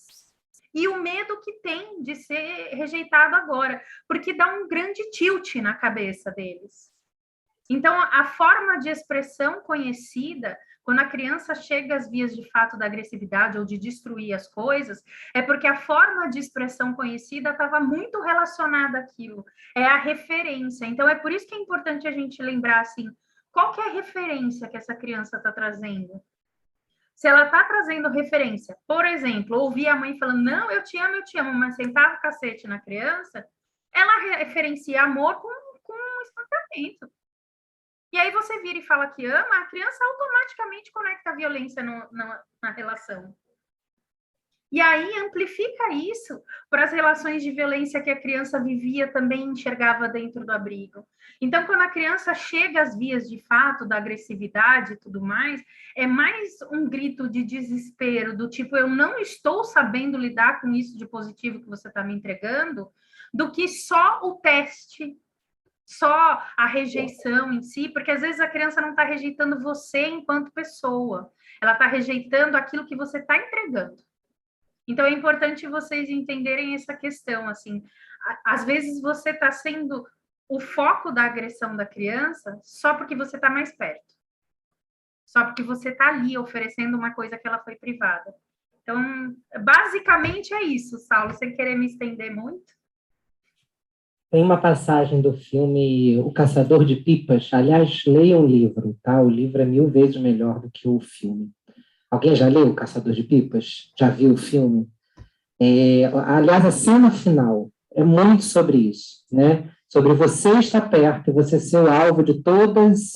e o medo que tem de ser rejeitado agora, porque dá um grande tilt na cabeça deles. Então, a forma de expressão conhecida, quando a criança chega às vias de fato da agressividade ou de destruir as coisas, é porque a forma de expressão conhecida estava muito relacionada àquilo. É a referência. Então, é por isso que é importante a gente lembrar, assim, qual que é a referência que essa criança está trazendo? Se ela está trazendo referência, por exemplo, ouvir a mãe falando, não, eu te amo, mas sentava o cacete na criança, ela referencia amor com espancamento. E aí você vira e fala que ama, a criança automaticamente conecta a violência na relação. E aí amplifica isso para as relações de violência que a criança vivia também enxergava dentro do abrigo. Então, quando a criança chega às vias de fato da agressividade e tudo mais, é mais um grito de desespero, do tipo, eu não estou sabendo lidar com isso de positivo que você está me entregando, do que só o teste, só a rejeição em si, porque às vezes a criança não está rejeitando você enquanto pessoa, ela está rejeitando aquilo que você está entregando. Então, é importante vocês entenderem essa questão, assim, às vezes você está sendo o foco da agressão da criança só porque você está mais perto, só porque você está ali oferecendo uma coisa que ela foi privada. Então, basicamente é isso, Saulo, sem querer me estender muito.
Tem uma passagem do filme O Caçador de Pipas. Aliás, leiam o livro, tá? O livro é 1000 vezes melhor do que o filme. Alguém já leu O Caçador de Pipas? Já viu o filme? Aliás, a cena final é muito sobre isso, né? Sobre você estar perto e você ser o alvo de todas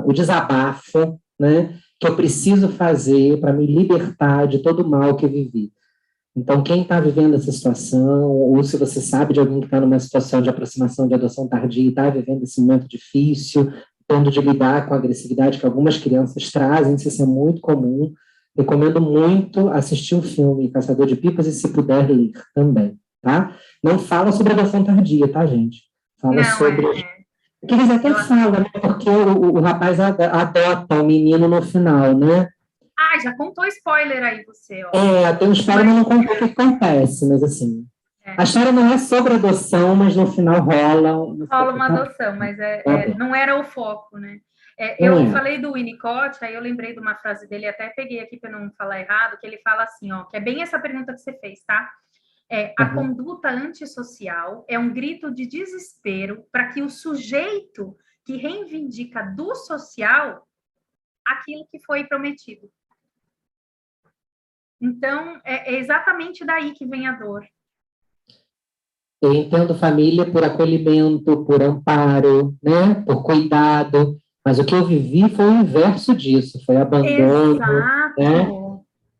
o desabafo, né? Que eu preciso fazer para me libertar de todo o mal que eu vivi. Então, quem está vivendo essa situação, ou se você sabe de alguém que está numa situação de aproximação de adoção tardia e está vivendo esse momento difícil, tendo de lidar com a agressividade que algumas crianças trazem, isso é muito comum. Recomendo muito assistir o filme Caçador de Pipas e, se puder, ler também, tá? Não fala sobre adoção tardia, tá, gente? Fala
Não,
sobre... Porque eles até falam, né? Porque o rapaz adota o menino no final, né?
Ah, já contou spoiler aí você, ó.
Tem um spoiler, mas não contou o que acontece, mas assim... A história não é sobre adoção, mas no final rola
uma adoção, mas não era o foco, né? Falei do Winnicott, aí eu lembrei de uma frase dele, até peguei aqui para não falar errado, que ele fala assim, ó, que é bem essa pergunta que você fez, tá? A conduta antissocial é um grito de desespero para que o sujeito que reivindica do social aquilo que foi prometido. Então, é exatamente daí que vem a dor.
Eu entendo família por acolhimento, por amparo, né? Por cuidado, mas o que eu vivi foi o inverso disso, foi abandono.
Exato.
Né?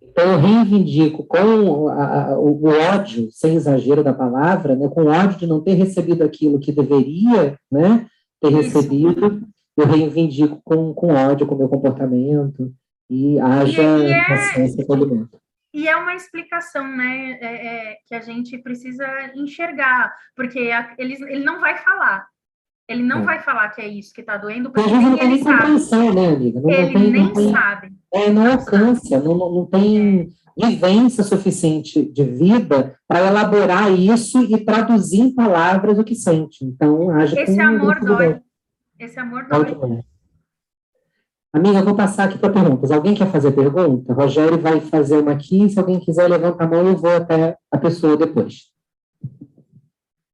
Então, eu reivindico com o ódio, sem exagero da palavra, né? Com o ódio de não ter recebido aquilo que deveria, né? Ter recebido, eu reivindico com ódio, com o meu comportamento, e haja paciência e acolhimento.
E é uma explicação, né, que a gente precisa enxergar, porque ele não vai falar. Ele não vai falar que é isso que está doendo, porque
não tem nem compreensão, né, amiga?
Ele nem sabe.
Não alcança, não tem vivência suficiente de vida para elaborar isso e traduzir em palavras o que sente. Então, age com...
Esse amor dói. Esse amor dói.
Amiga, eu vou passar aqui para perguntas. Alguém quer fazer pergunta? Rogério vai fazer uma aqui. Se alguém quiser, levanta a mão e eu vou até a pessoa depois.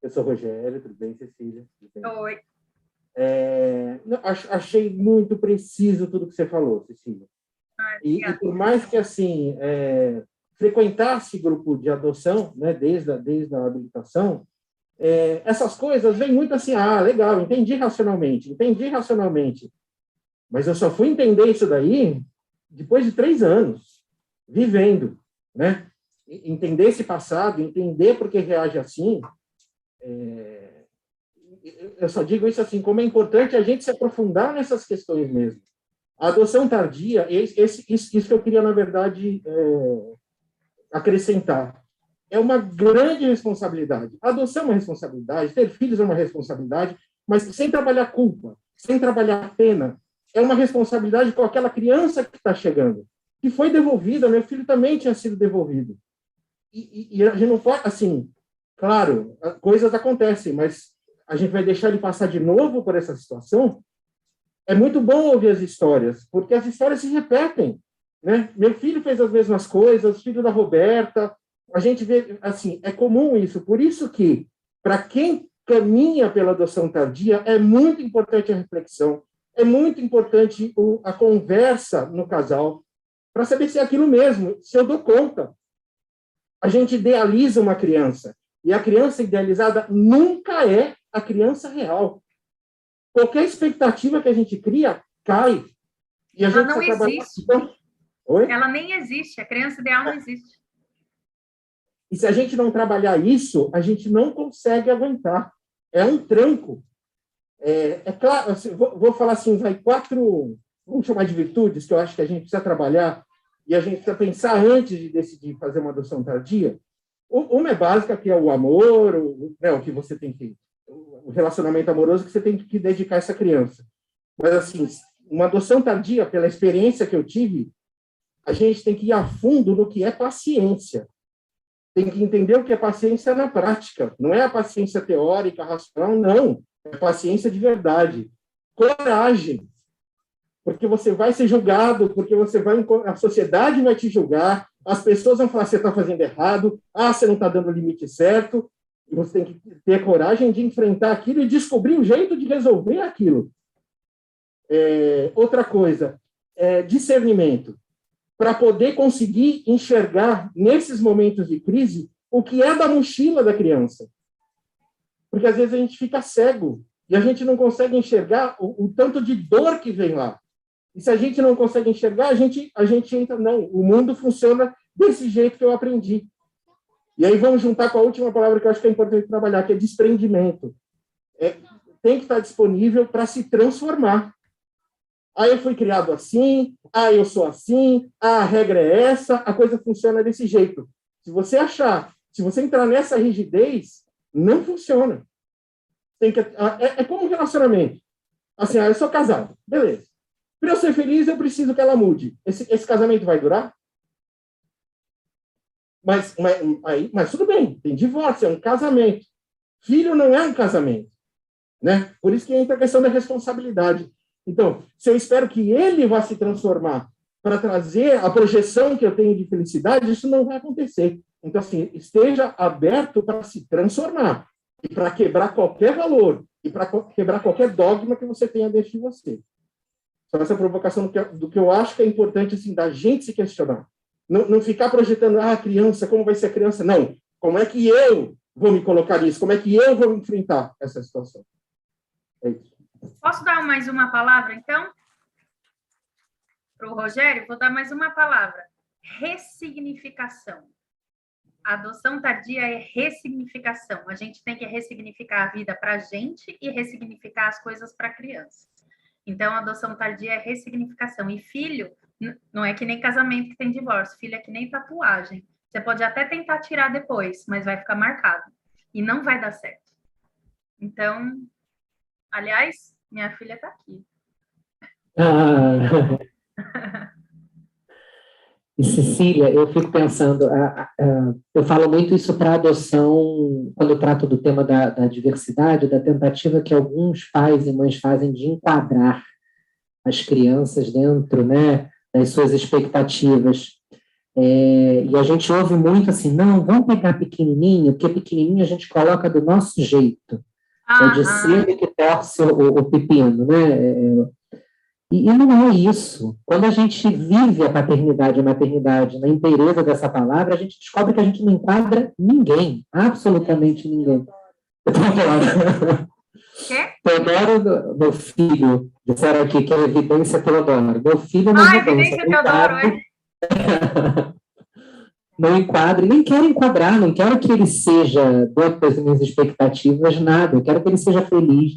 Eu sou Rogério, tudo bem, Cecília? Tudo bem?
Oi.
Achei muito preciso tudo que você falou, Cecília. E por mais que, assim, frequentasse grupo de adoção, né, desde a habilitação, essas coisas vêm muito assim, legal, entendi racionalmente. Mas eu só fui entender isso daí depois de 3 anos, vivendo, né? Entender esse passado, entender por que reage assim. Eu só digo isso assim, como é importante a gente se aprofundar nessas questões mesmo. A adoção tardia, isso que eu queria, na verdade, acrescentar. É uma grande responsabilidade. A adoção é uma responsabilidade, ter filhos é uma responsabilidade, mas sem trabalhar culpa, sem trabalhar pena, é uma responsabilidade com aquela criança que está chegando, que foi devolvida, meu filho também tinha sido devolvido. E a gente não pode, assim, claro, coisas acontecem, mas a gente vai deixar ele passar de novo por essa situação? É muito bom ouvir as histórias, porque as histórias se repetem, né? Meu filho fez as mesmas coisas, o filho da Roberta, a gente vê, assim, é comum isso. Por isso que, para quem caminha pela adoção tardia, é muito importante a reflexão, é muito importante a conversa no casal, para saber se é aquilo mesmo, se eu dou conta. A gente idealiza uma criança, e a criança idealizada nunca é a criança real. Qualquer expectativa que a gente cria, cai. E a
Ela
gente
não existe.
Oi?
Ela nem existe, a criança ideal não existe.
E se a gente não trabalhar isso, a gente não consegue aguentar. É um tranco. É claro, assim, vou falar assim, vai 4, vamos chamar de virtudes, que eu acho que a gente precisa trabalhar e a gente precisa pensar antes de decidir fazer uma adoção tardia. Uma é básica, que é o amor, o que você tem que... o relacionamento amoroso que você tem que dedicar a essa criança. Mas, assim, uma adoção tardia, pela experiência que eu tive, a gente tem que ir a fundo no que é paciência. Tem que entender o que é paciência na prática. Não é a paciência teórica, racional, não. É paciência de verdade. Coragem. Porque você vai ser julgado, porque a sociedade vai te julgar, as pessoas vão falar, você está fazendo errado, você não está dando o limite certo, e você tem que ter coragem de enfrentar aquilo e descobrir um jeito de resolver aquilo. Outra coisa, discernimento. Para poder conseguir enxergar, nesses momentos de crise, o que é da mochila da criança. Porque, às vezes, a gente fica cego e a gente não consegue enxergar o tanto de dor que vem lá. E se a gente não consegue enxergar, a gente entra, não, o mundo funciona desse jeito que eu aprendi. E aí vamos juntar com a última palavra que eu acho que é importante trabalhar, que é desprendimento. Tem que estar disponível para se transformar. Eu fui criado assim, eu sou assim, a regra é essa, a coisa funciona desse jeito. Se você entrar nessa rigidez, não funciona. É como um relacionamento. Assim, eu sou casado, beleza. Para eu ser feliz, eu preciso que ela mude. Esse casamento vai durar? Mas tudo bem, tem divórcio, é um casamento. Filho não é um casamento, né? Por isso que entra a questão da responsabilidade. Então, se eu espero que ele vá se transformar para trazer a projeção que eu tenho de felicidade, isso não vai acontecer. Então, assim, esteja aberto para se transformar e para quebrar qualquer valor e para quebrar qualquer dogma que você tenha dentro de você. Só essa provocação do que eu acho que é importante, assim, da gente se questionar. Não ficar projetando, criança, como vai ser a criança? Não. Como é que eu vou me colocar nisso? Como é que eu vou enfrentar essa situação? É isso.
Posso dar mais uma palavra, então? Para o Rogério, vou dar mais uma palavra. Ressignificação. A adoção tardia é ressignificação. A gente tem que ressignificar a vida para a gente e ressignificar as coisas para a criança. Então, a adoção tardia é ressignificação. E filho, não é que nem casamento que tem divórcio. Filho é que nem tatuagem. Você pode até tentar tirar depois, mas vai ficar marcado. E não vai dar certo. Então, aliás, minha filha está aqui.
E Cecília, eu fico pensando, eu falo muito isso para adoção, quando eu trato do tema da diversidade, da tentativa que alguns pais e mães fazem de enquadrar as crianças dentro, né, das suas expectativas. E a gente ouve muito assim, não, vamos pegar pequenininho, porque pequenininho a gente coloca do nosso jeito. É de ser que torce o pepino, né? E não é isso. Quando a gente vive a paternidade e a maternidade na inteireza dessa palavra, a gente descobre que a gente não enquadra ninguém, absolutamente ninguém. Teodoro, meu filho, disseram aqui que é evidência Teodoro. Meu filho não é
evidência Teodoro,
não enquadro, nem quero enquadrar, não quero que ele seja dentro das minhas expectativas, nada, eu quero que ele seja feliz.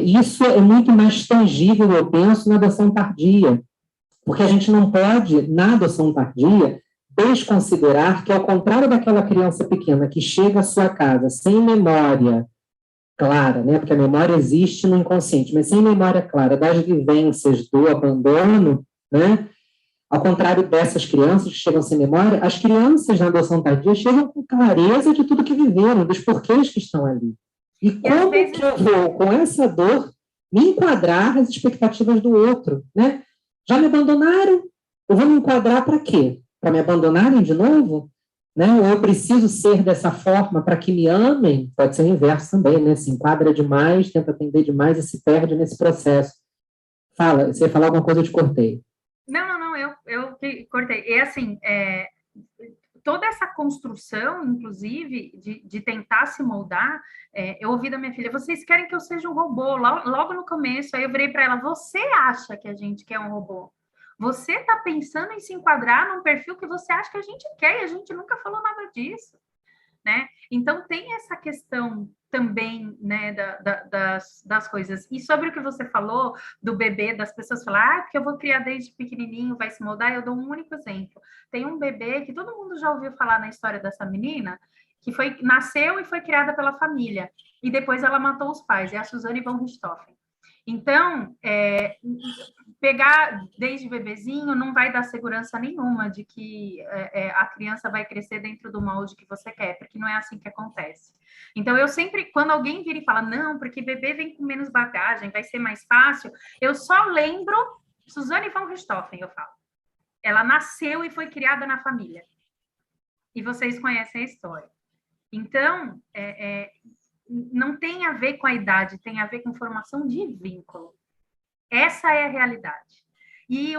Isso é muito mais tangível, eu penso, na adoção tardia, porque a gente não pode, na adoção tardia, desconsiderar que, ao contrário daquela criança pequena que chega à sua casa sem memória clara, né, porque a memória existe no inconsciente, mas sem memória clara das vivências do abandono, né, ao contrário dessas crianças que chegam sem memória, as crianças na adoção tardia chegam com clareza de tudo que viveram, dos porquês que estão ali. E como que eu vou, com essa dor, me enquadrar as expectativas do outro, né? Já me abandonaram? Eu vou me enquadrar para quê? Para me abandonarem de novo? Né? Ou eu preciso ser dessa forma para que me amem? Pode ser o inverso também, né? Se enquadra demais, tenta atender demais e se perde nesse processo. Fala, você ia falar alguma coisa, eu te cortei.
Não, eu cortei. E assim, toda essa construção, inclusive, de tentar se moldar, eu ouvi da minha filha, vocês querem que eu seja um robô? Logo no começo, aí eu virei para ela, você acha que a gente quer um robô? Você está pensando em se enquadrar num perfil que você acha que a gente quer, e a gente nunca falou nada disso, né? Então, tem essa questão também, né, das coisas. E sobre o que você falou do bebê, das pessoas falar, porque eu vou criar desde pequenininho, vai se moldar, eu dou um único exemplo. Tem um bebê que todo mundo já ouviu falar na história dessa menina, que nasceu e foi criada pela família, e depois ela matou os pais, é a Suzane von Richthofen. Então, pegar desde bebezinho não vai dar segurança nenhuma de que a criança vai crescer dentro do molde que você quer, porque não é assim que acontece. Então, eu sempre, quando alguém vira e fala, não, porque bebê vem com menos bagagem, vai ser mais fácil, eu só lembro Suzane von Richthofen, eu falo. Ela nasceu e foi criada na família. E vocês conhecem a história. Então, não tem a ver com a idade, tem a ver com formação de vínculo. Essa é a realidade. E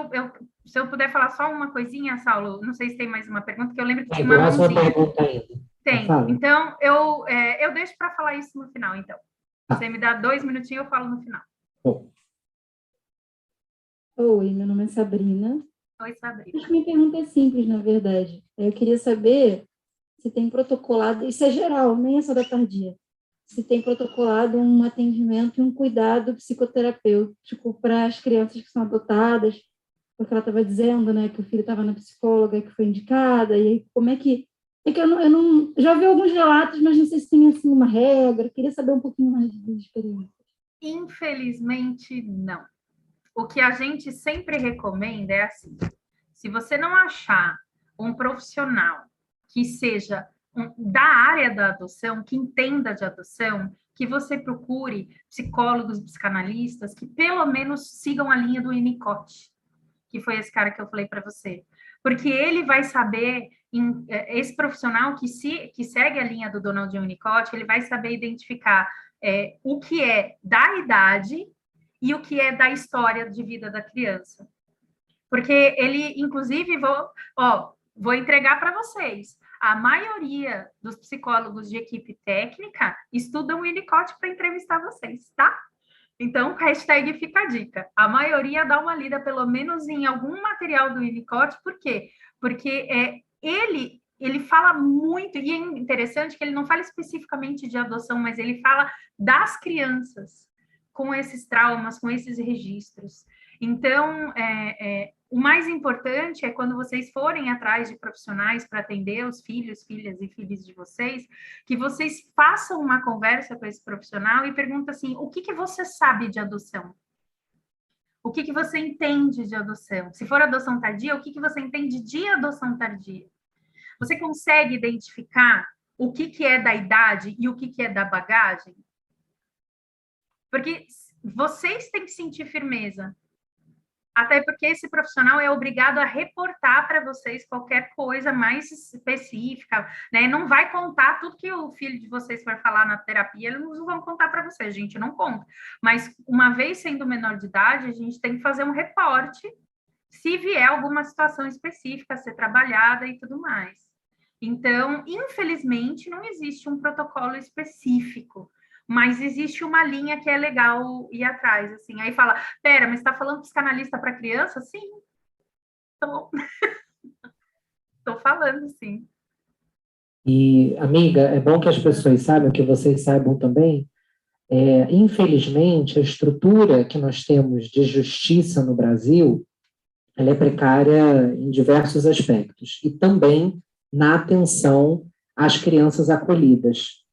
se eu puder falar só uma coisinha, Saulo, não sei se tem mais uma pergunta, que eu lembro que tinha uma mãozinha.
Pergunta ainda.
Tem. Então, eu deixo para falar isso no final, então. Você me dá 2 minutinhos, eu falo no final.
Oi, meu nome é Sabrina.
Oi, Sabrina.
Acho que minha pergunta é simples, na verdade. Eu queria saber se tem protocolado, isso é geral, nem é só da tardia, se tem protocolado um atendimento e um cuidado psicoterapêutico para as crianças que são adotadas, porque ela estava dizendo, né, que o filho estava na psicóloga que foi indicada, e aí como é que eu não já ouvi alguns relatos, mas não sei se tem assim uma regra, queria saber um pouquinho mais de experiência.
Infelizmente, não. O que a gente sempre recomenda é assim, se você não achar um profissional que seja da área da adoção, que entenda de adoção, que você procure psicólogos, psicanalistas, que pelo menos sigam a linha do Winnicott, que foi esse cara que eu falei para você. Porque ele vai saber, esse profissional que segue a linha do Donald Winnicott, ele vai saber identificar o que é da idade e o que é da história de vida da criança. Porque ele, inclusive, vou entregar para vocês. A maioria dos psicólogos de equipe técnica estudam o Winnicott para entrevistar vocês, tá? Então, hashtag fica a dica. A maioria dá uma lida, pelo menos, em algum material do Winnicott. Por quê? Porque ele fala muito, e é interessante que ele não fala especificamente de adoção, mas ele fala das crianças com esses traumas, com esses registros. Então, o mais importante é quando vocês forem atrás de profissionais para atender os filhos, filhas e filhos de vocês, que vocês façam uma conversa com esse profissional e perguntem assim, o que você sabe de adoção? O que você entende de adoção? Se for adoção tardia, o que você entende de adoção tardia? Você consegue identificar o que é da idade e o que é da bagagem? Porque vocês têm que sentir firmeza. Até porque esse profissional é obrigado a reportar para vocês qualquer coisa mais específica, né? Não vai contar tudo que o filho de vocês for falar na terapia, eles não vão contar para vocês, a gente não conta. Mas, uma vez sendo menor de idade, a gente tem que fazer um reporte se vier alguma situação específica a ser trabalhada e tudo mais. Então, infelizmente, não existe um protocolo específico, mas existe uma linha que é legal ir atrás, assim. Aí fala, pera, mas você está falando psicanalista para criança? Sim. Estou falando, sim.
E, amiga, é bom que as pessoas saibam, que vocês saibam também, infelizmente, a estrutura que nós temos de justiça no Brasil, ela é precária em diversos aspectos, e também na atenção às crianças acolhidas.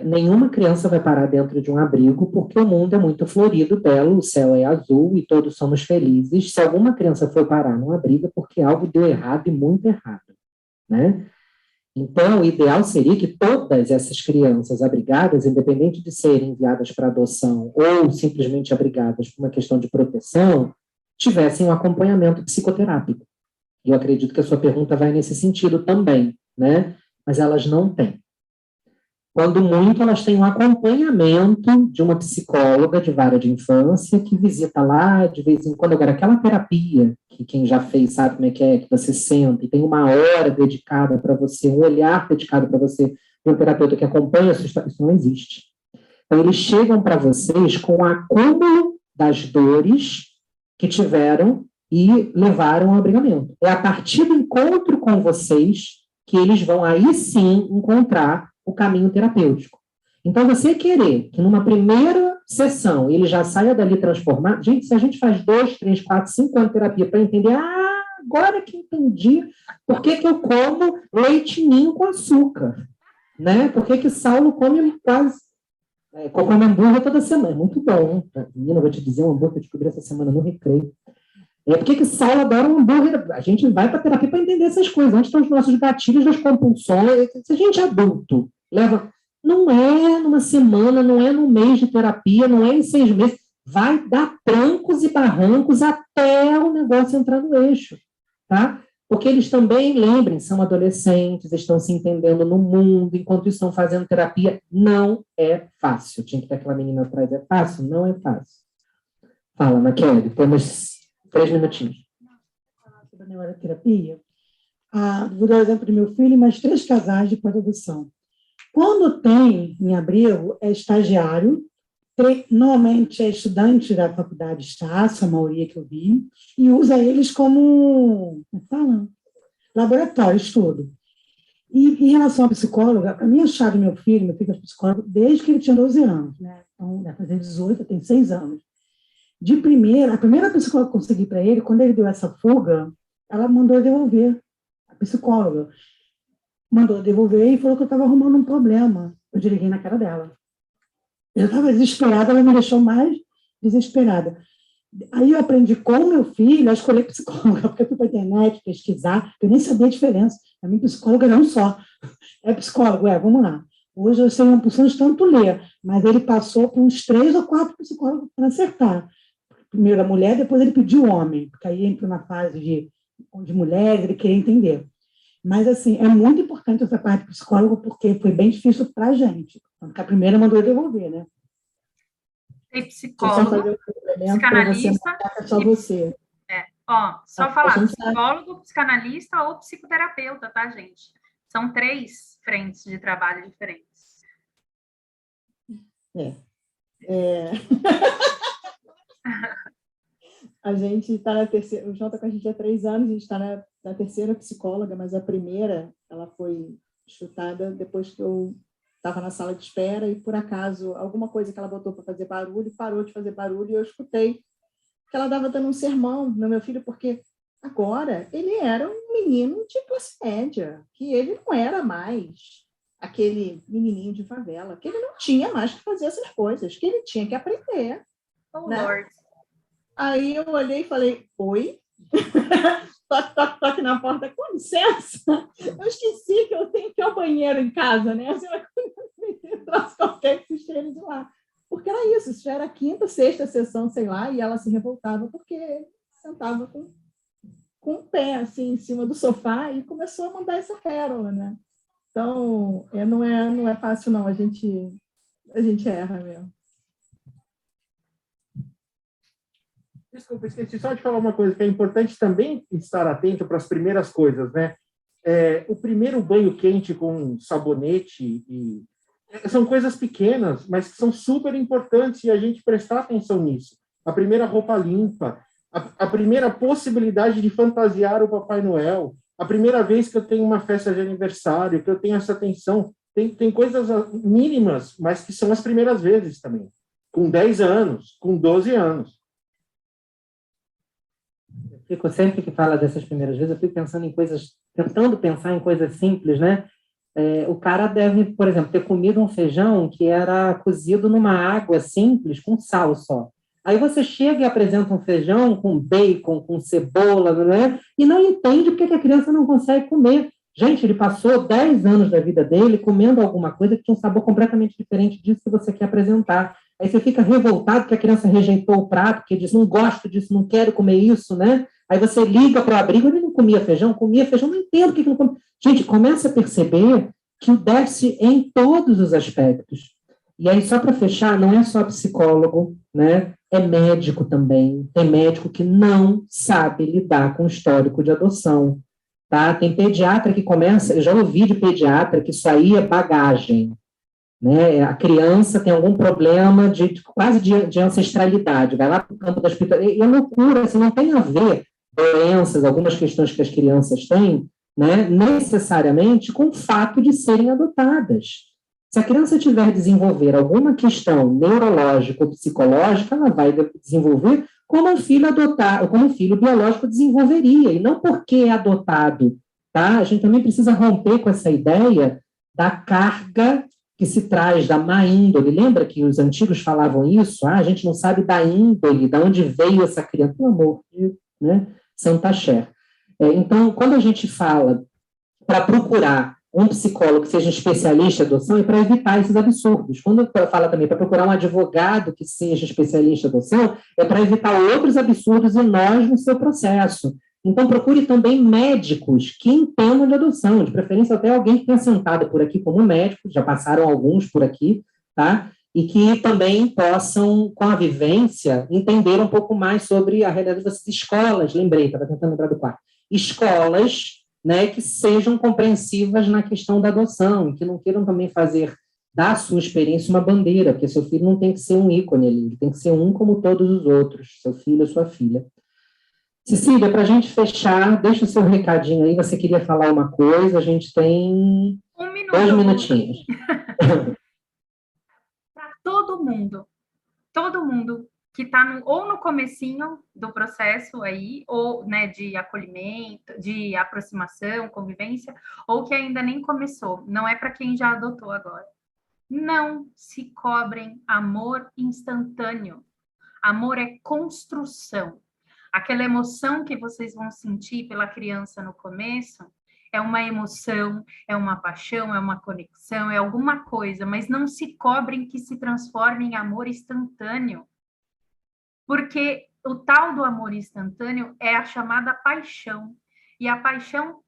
Nenhuma criança vai parar dentro de um abrigo, porque o mundo é muito florido, belo, o céu é azul e todos somos felizes. Se alguma criança for parar num abrigo, é porque algo deu errado e muito errado, né? Então, o ideal seria que todas essas crianças abrigadas, independente de serem enviadas para adoção ou simplesmente abrigadas por uma questão de proteção, tivessem um acompanhamento psicoterápico. E eu acredito que a sua pergunta vai nesse sentido também, né? Mas elas não têm. Quando muito, elas têm um acompanhamento de uma psicóloga de vara de infância que visita lá de vez em quando. Agora, aquela terapia, que quem já fez sabe como é, que você senta e tem uma hora dedicada para você, um olhar dedicado para você, de um terapeuta que acompanha a sua história, isso não existe. Então, eles chegam para vocês com o acúmulo das dores que tiveram e levaram ao abrigamento. É a partir do encontro com vocês que eles vão aí sim encontrar o caminho terapêutico. Então, você querer que numa primeira sessão ele já saia dali transformado, gente, se a gente faz 2, 3, 4, 5 anos de terapia para entender, agora que entendi por que eu como leitinho com açúcar, né? Por que Saulo come come hambúrguer toda semana? Muito bom. Menina, eu vou te dizer, um hambúrguer que eu descobri essa semana no recreio. Por que Saulo adora um hambúrguer? A gente vai para a terapia para entender essas coisas. Onde estão os nossos gatilhos das compulsões? Se a gente é adulto, leva... Não é numa semana, não é num mês de terapia, não é em 6 meses. Vai dar trancos e barrancos até o negócio entrar no eixo, tá? Porque eles também, lembrem, são adolescentes, estão se entendendo no mundo, enquanto estão fazendo terapia. Não é fácil. Tinha que ter aquela menina atrás. É fácil? Não é fácil. Fala, Maquele, temos 3 minutinhos.
Sobre a neuroterapia, vou dar o exemplo do meu filho e mais 3 casais de pós-adoção. Quando tem em abrigo, é estagiário, normalmente é estudante da faculdade de Estácio, a maioria que eu vi, e usa eles como laboratório, estudo. E em relação à psicóloga, para mim, a chave do meu filho é psicólogo desde que ele tinha 12 anos, né? Então, vai fazer 18, tem 6 anos. A primeira psicóloga que eu consegui para ele, quando ele deu essa fuga, ela mandou devolver, a psicóloga. Mandou devolver e falou que eu estava arrumando um problema. Eu desliguei na cara dela. Eu estava desesperada, ela me deixou mais desesperada. Aí eu aprendi com o meu filho a escolher psicóloga, porque eu fui para a internet pesquisar, eu nem sabia a diferença. A minha psicóloga era um só. É psicólogo, vamos lá. Hoje eu sei uma porção de tanto ler, mas ele passou por uns 3 ou 4 psicólogos para acertar. Primeiro a mulher, depois ele pediu o homem, porque aí entrou na fase de mulheres, ele queria entender. Mas, assim, é muito importante essa parte do psicólogo, porque foi bem difícil para a gente. Porque a primeira mandou devolver, né?
Tem psicólogo, psicanalista...
Só você.
Só falar, psicólogo, psicanalista ou psicoterapeuta, tá, gente? São 3 frentes de trabalho diferentes.
A gente está na terceira, o João está com a gente há 3 anos, a gente está na terceira psicóloga, mas a primeira, ela foi chutada depois que eu estava na sala de espera e, por acaso, alguma coisa que ela botou para fazer barulho, parou de fazer barulho e eu escutei que ela estava dando um sermão no meu filho, porque agora ele era um menino de classe média, que ele não era mais aquele menininho de favela, que ele não tinha mais que fazer essas coisas, que ele tinha que aprender. Né?
Lord.
Aí eu olhei e falei, oi? Toque, toque, toque na porta, com licença. Eu esqueci que eu tenho que ir ao banheiro em casa, né? Assim, eu trouxe qualquer que puxei ele de lá. Porque era isso já era a 5ª, 6ª sessão, sei lá, e ela se revoltava porque sentava com o pé, assim, em cima do sofá e começou a mandar essa pérola, né? Então, não é fácil, não. A gente erra mesmo.
Desculpa, esqueci só de falar uma coisa, que é importante também estar atento para as primeiras coisas, né? O primeiro banho quente com sabonete, são coisas pequenas, mas que são super importantes e a gente prestar atenção nisso. A primeira roupa limpa, a primeira possibilidade de fantasiar o Papai Noel, a primeira vez que eu tenho uma festa de aniversário, que eu tenho essa atenção, tem coisas mínimas, mas que são as primeiras vezes também, com 10 anos, com 12 anos.
Sempre que fala dessas primeiras vezes, eu fico tentando pensar em coisas simples, né? O cara deve, por exemplo, ter comido um feijão que era cozido numa água simples, com sal só. Aí você chega e apresenta um feijão com bacon, com cebola, né? E não entende porque que a criança não consegue comer. Gente, ele passou 10 anos da vida dele comendo alguma coisa que tinha um sabor completamente diferente disso que você quer apresentar. Aí você fica revoltado que a criança rejeitou o prato, que diz, não gosto disso, não quero comer isso, né? Aí você liga para o abrigo, ele não comia feijão, não entendo o que não come. Gente, começa a perceber que o déficit é em todos os aspectos. E aí, só para fechar, não é só psicólogo, né? É médico também. Tem médico que não sabe lidar com o histórico de adoção, tá? Tem pediatra que começa, eu já ouvi de pediatra que isso aí é bagagem, né? A criança tem algum problema quase de ancestralidade, vai lá para o campo da espiritualidade, e é loucura, assim, não tem a ver doenças, algumas questões que as crianças têm, né, necessariamente com o fato de serem adotadas. Se a criança tiver desenvolver alguma questão neurológica ou psicológica, ela vai desenvolver como um filho adotado, como um filho biológico desenvolveria, e não porque é adotado, tá? A gente também precisa romper com essa ideia da carga que se traz da má índole. Lembra que os antigos falavam isso? A gente não sabe da índole, de onde veio essa criança. Pelo amor de Deus, né? Santa Cher. Então, quando a gente fala para procurar um psicólogo que seja especialista em adoção, é para evitar esses absurdos. Quando fala também para procurar um advogado que seja especialista em adoção, é para evitar outros absurdos e nós no seu processo. Então, procure também médicos que entendam de adoção, de preferência até alguém que tenha sentado por aqui como médico, já passaram alguns por aqui, tá? E que também possam, com a vivência, entender um pouco mais sobre a realidade das escolas. Lembrei, estava tentando lembrar do quarto. Escolas, né, que sejam compreensivas na questão da adoção, que não queiram também fazer da sua experiência uma bandeira, porque seu filho não tem que ser um ícone ali, ele tem que ser um como todos os outros, seu filho ou sua filha. Cecília, para a gente fechar, deixa o seu recadinho aí, você queria falar uma coisa, a gente tem 2 minutinhos.
Para todo mundo que está ou no comecinho do processo aí, ou, né, de acolhimento, de aproximação, convivência, ou que ainda nem começou, não é para quem já adotou agora. Não se cobrem amor instantâneo. Amor é construção. Aquela emoção que vocês vão sentir pela criança no começo é uma emoção, é uma paixão, é uma conexão, é alguma coisa, mas não se cobrem que se transforme em amor instantâneo. Porque o tal do amor instantâneo é a chamada paixão. E a paixão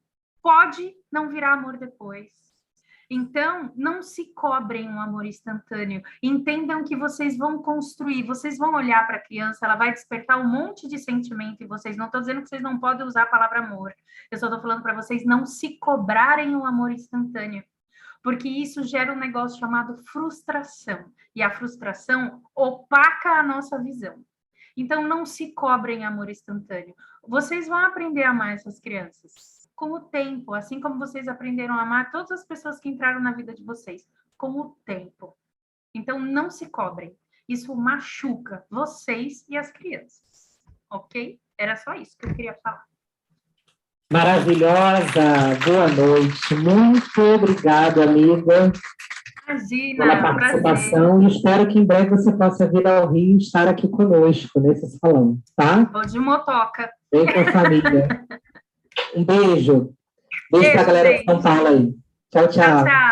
pode não virar amor depois. Então, não se cobrem um amor instantâneo. Entendam que vocês vão construir, vocês vão olhar para a criança, ela vai despertar um monte de sentimento em vocês. Não estou dizendo que vocês não podem usar a palavra amor. Eu só estou falando para vocês não se cobrarem um amor instantâneo. Porque isso gera um negócio chamado frustração. E a frustração opaca a nossa visão. Então, não se cobrem amor instantâneo. Vocês vão aprender a amar essas crianças com o tempo, assim como vocês aprenderam a amar todas as pessoas que entraram na vida de vocês, com o tempo. Então, não se cobrem. Isso machuca vocês e as crianças. Ok? Era só isso que eu queria falar.
Maravilhosa! Boa noite. Muito obrigado, amiga.
Imagina,
pela participação, e espero que em breve você possa vir ao Rio e estar aqui conosco nesse salão, tá?
Vou de motoca.
Vem com a família. Um beijo. Beijo pra galera de São Paulo aí. Tchau, tchau.
Tchau, tchau.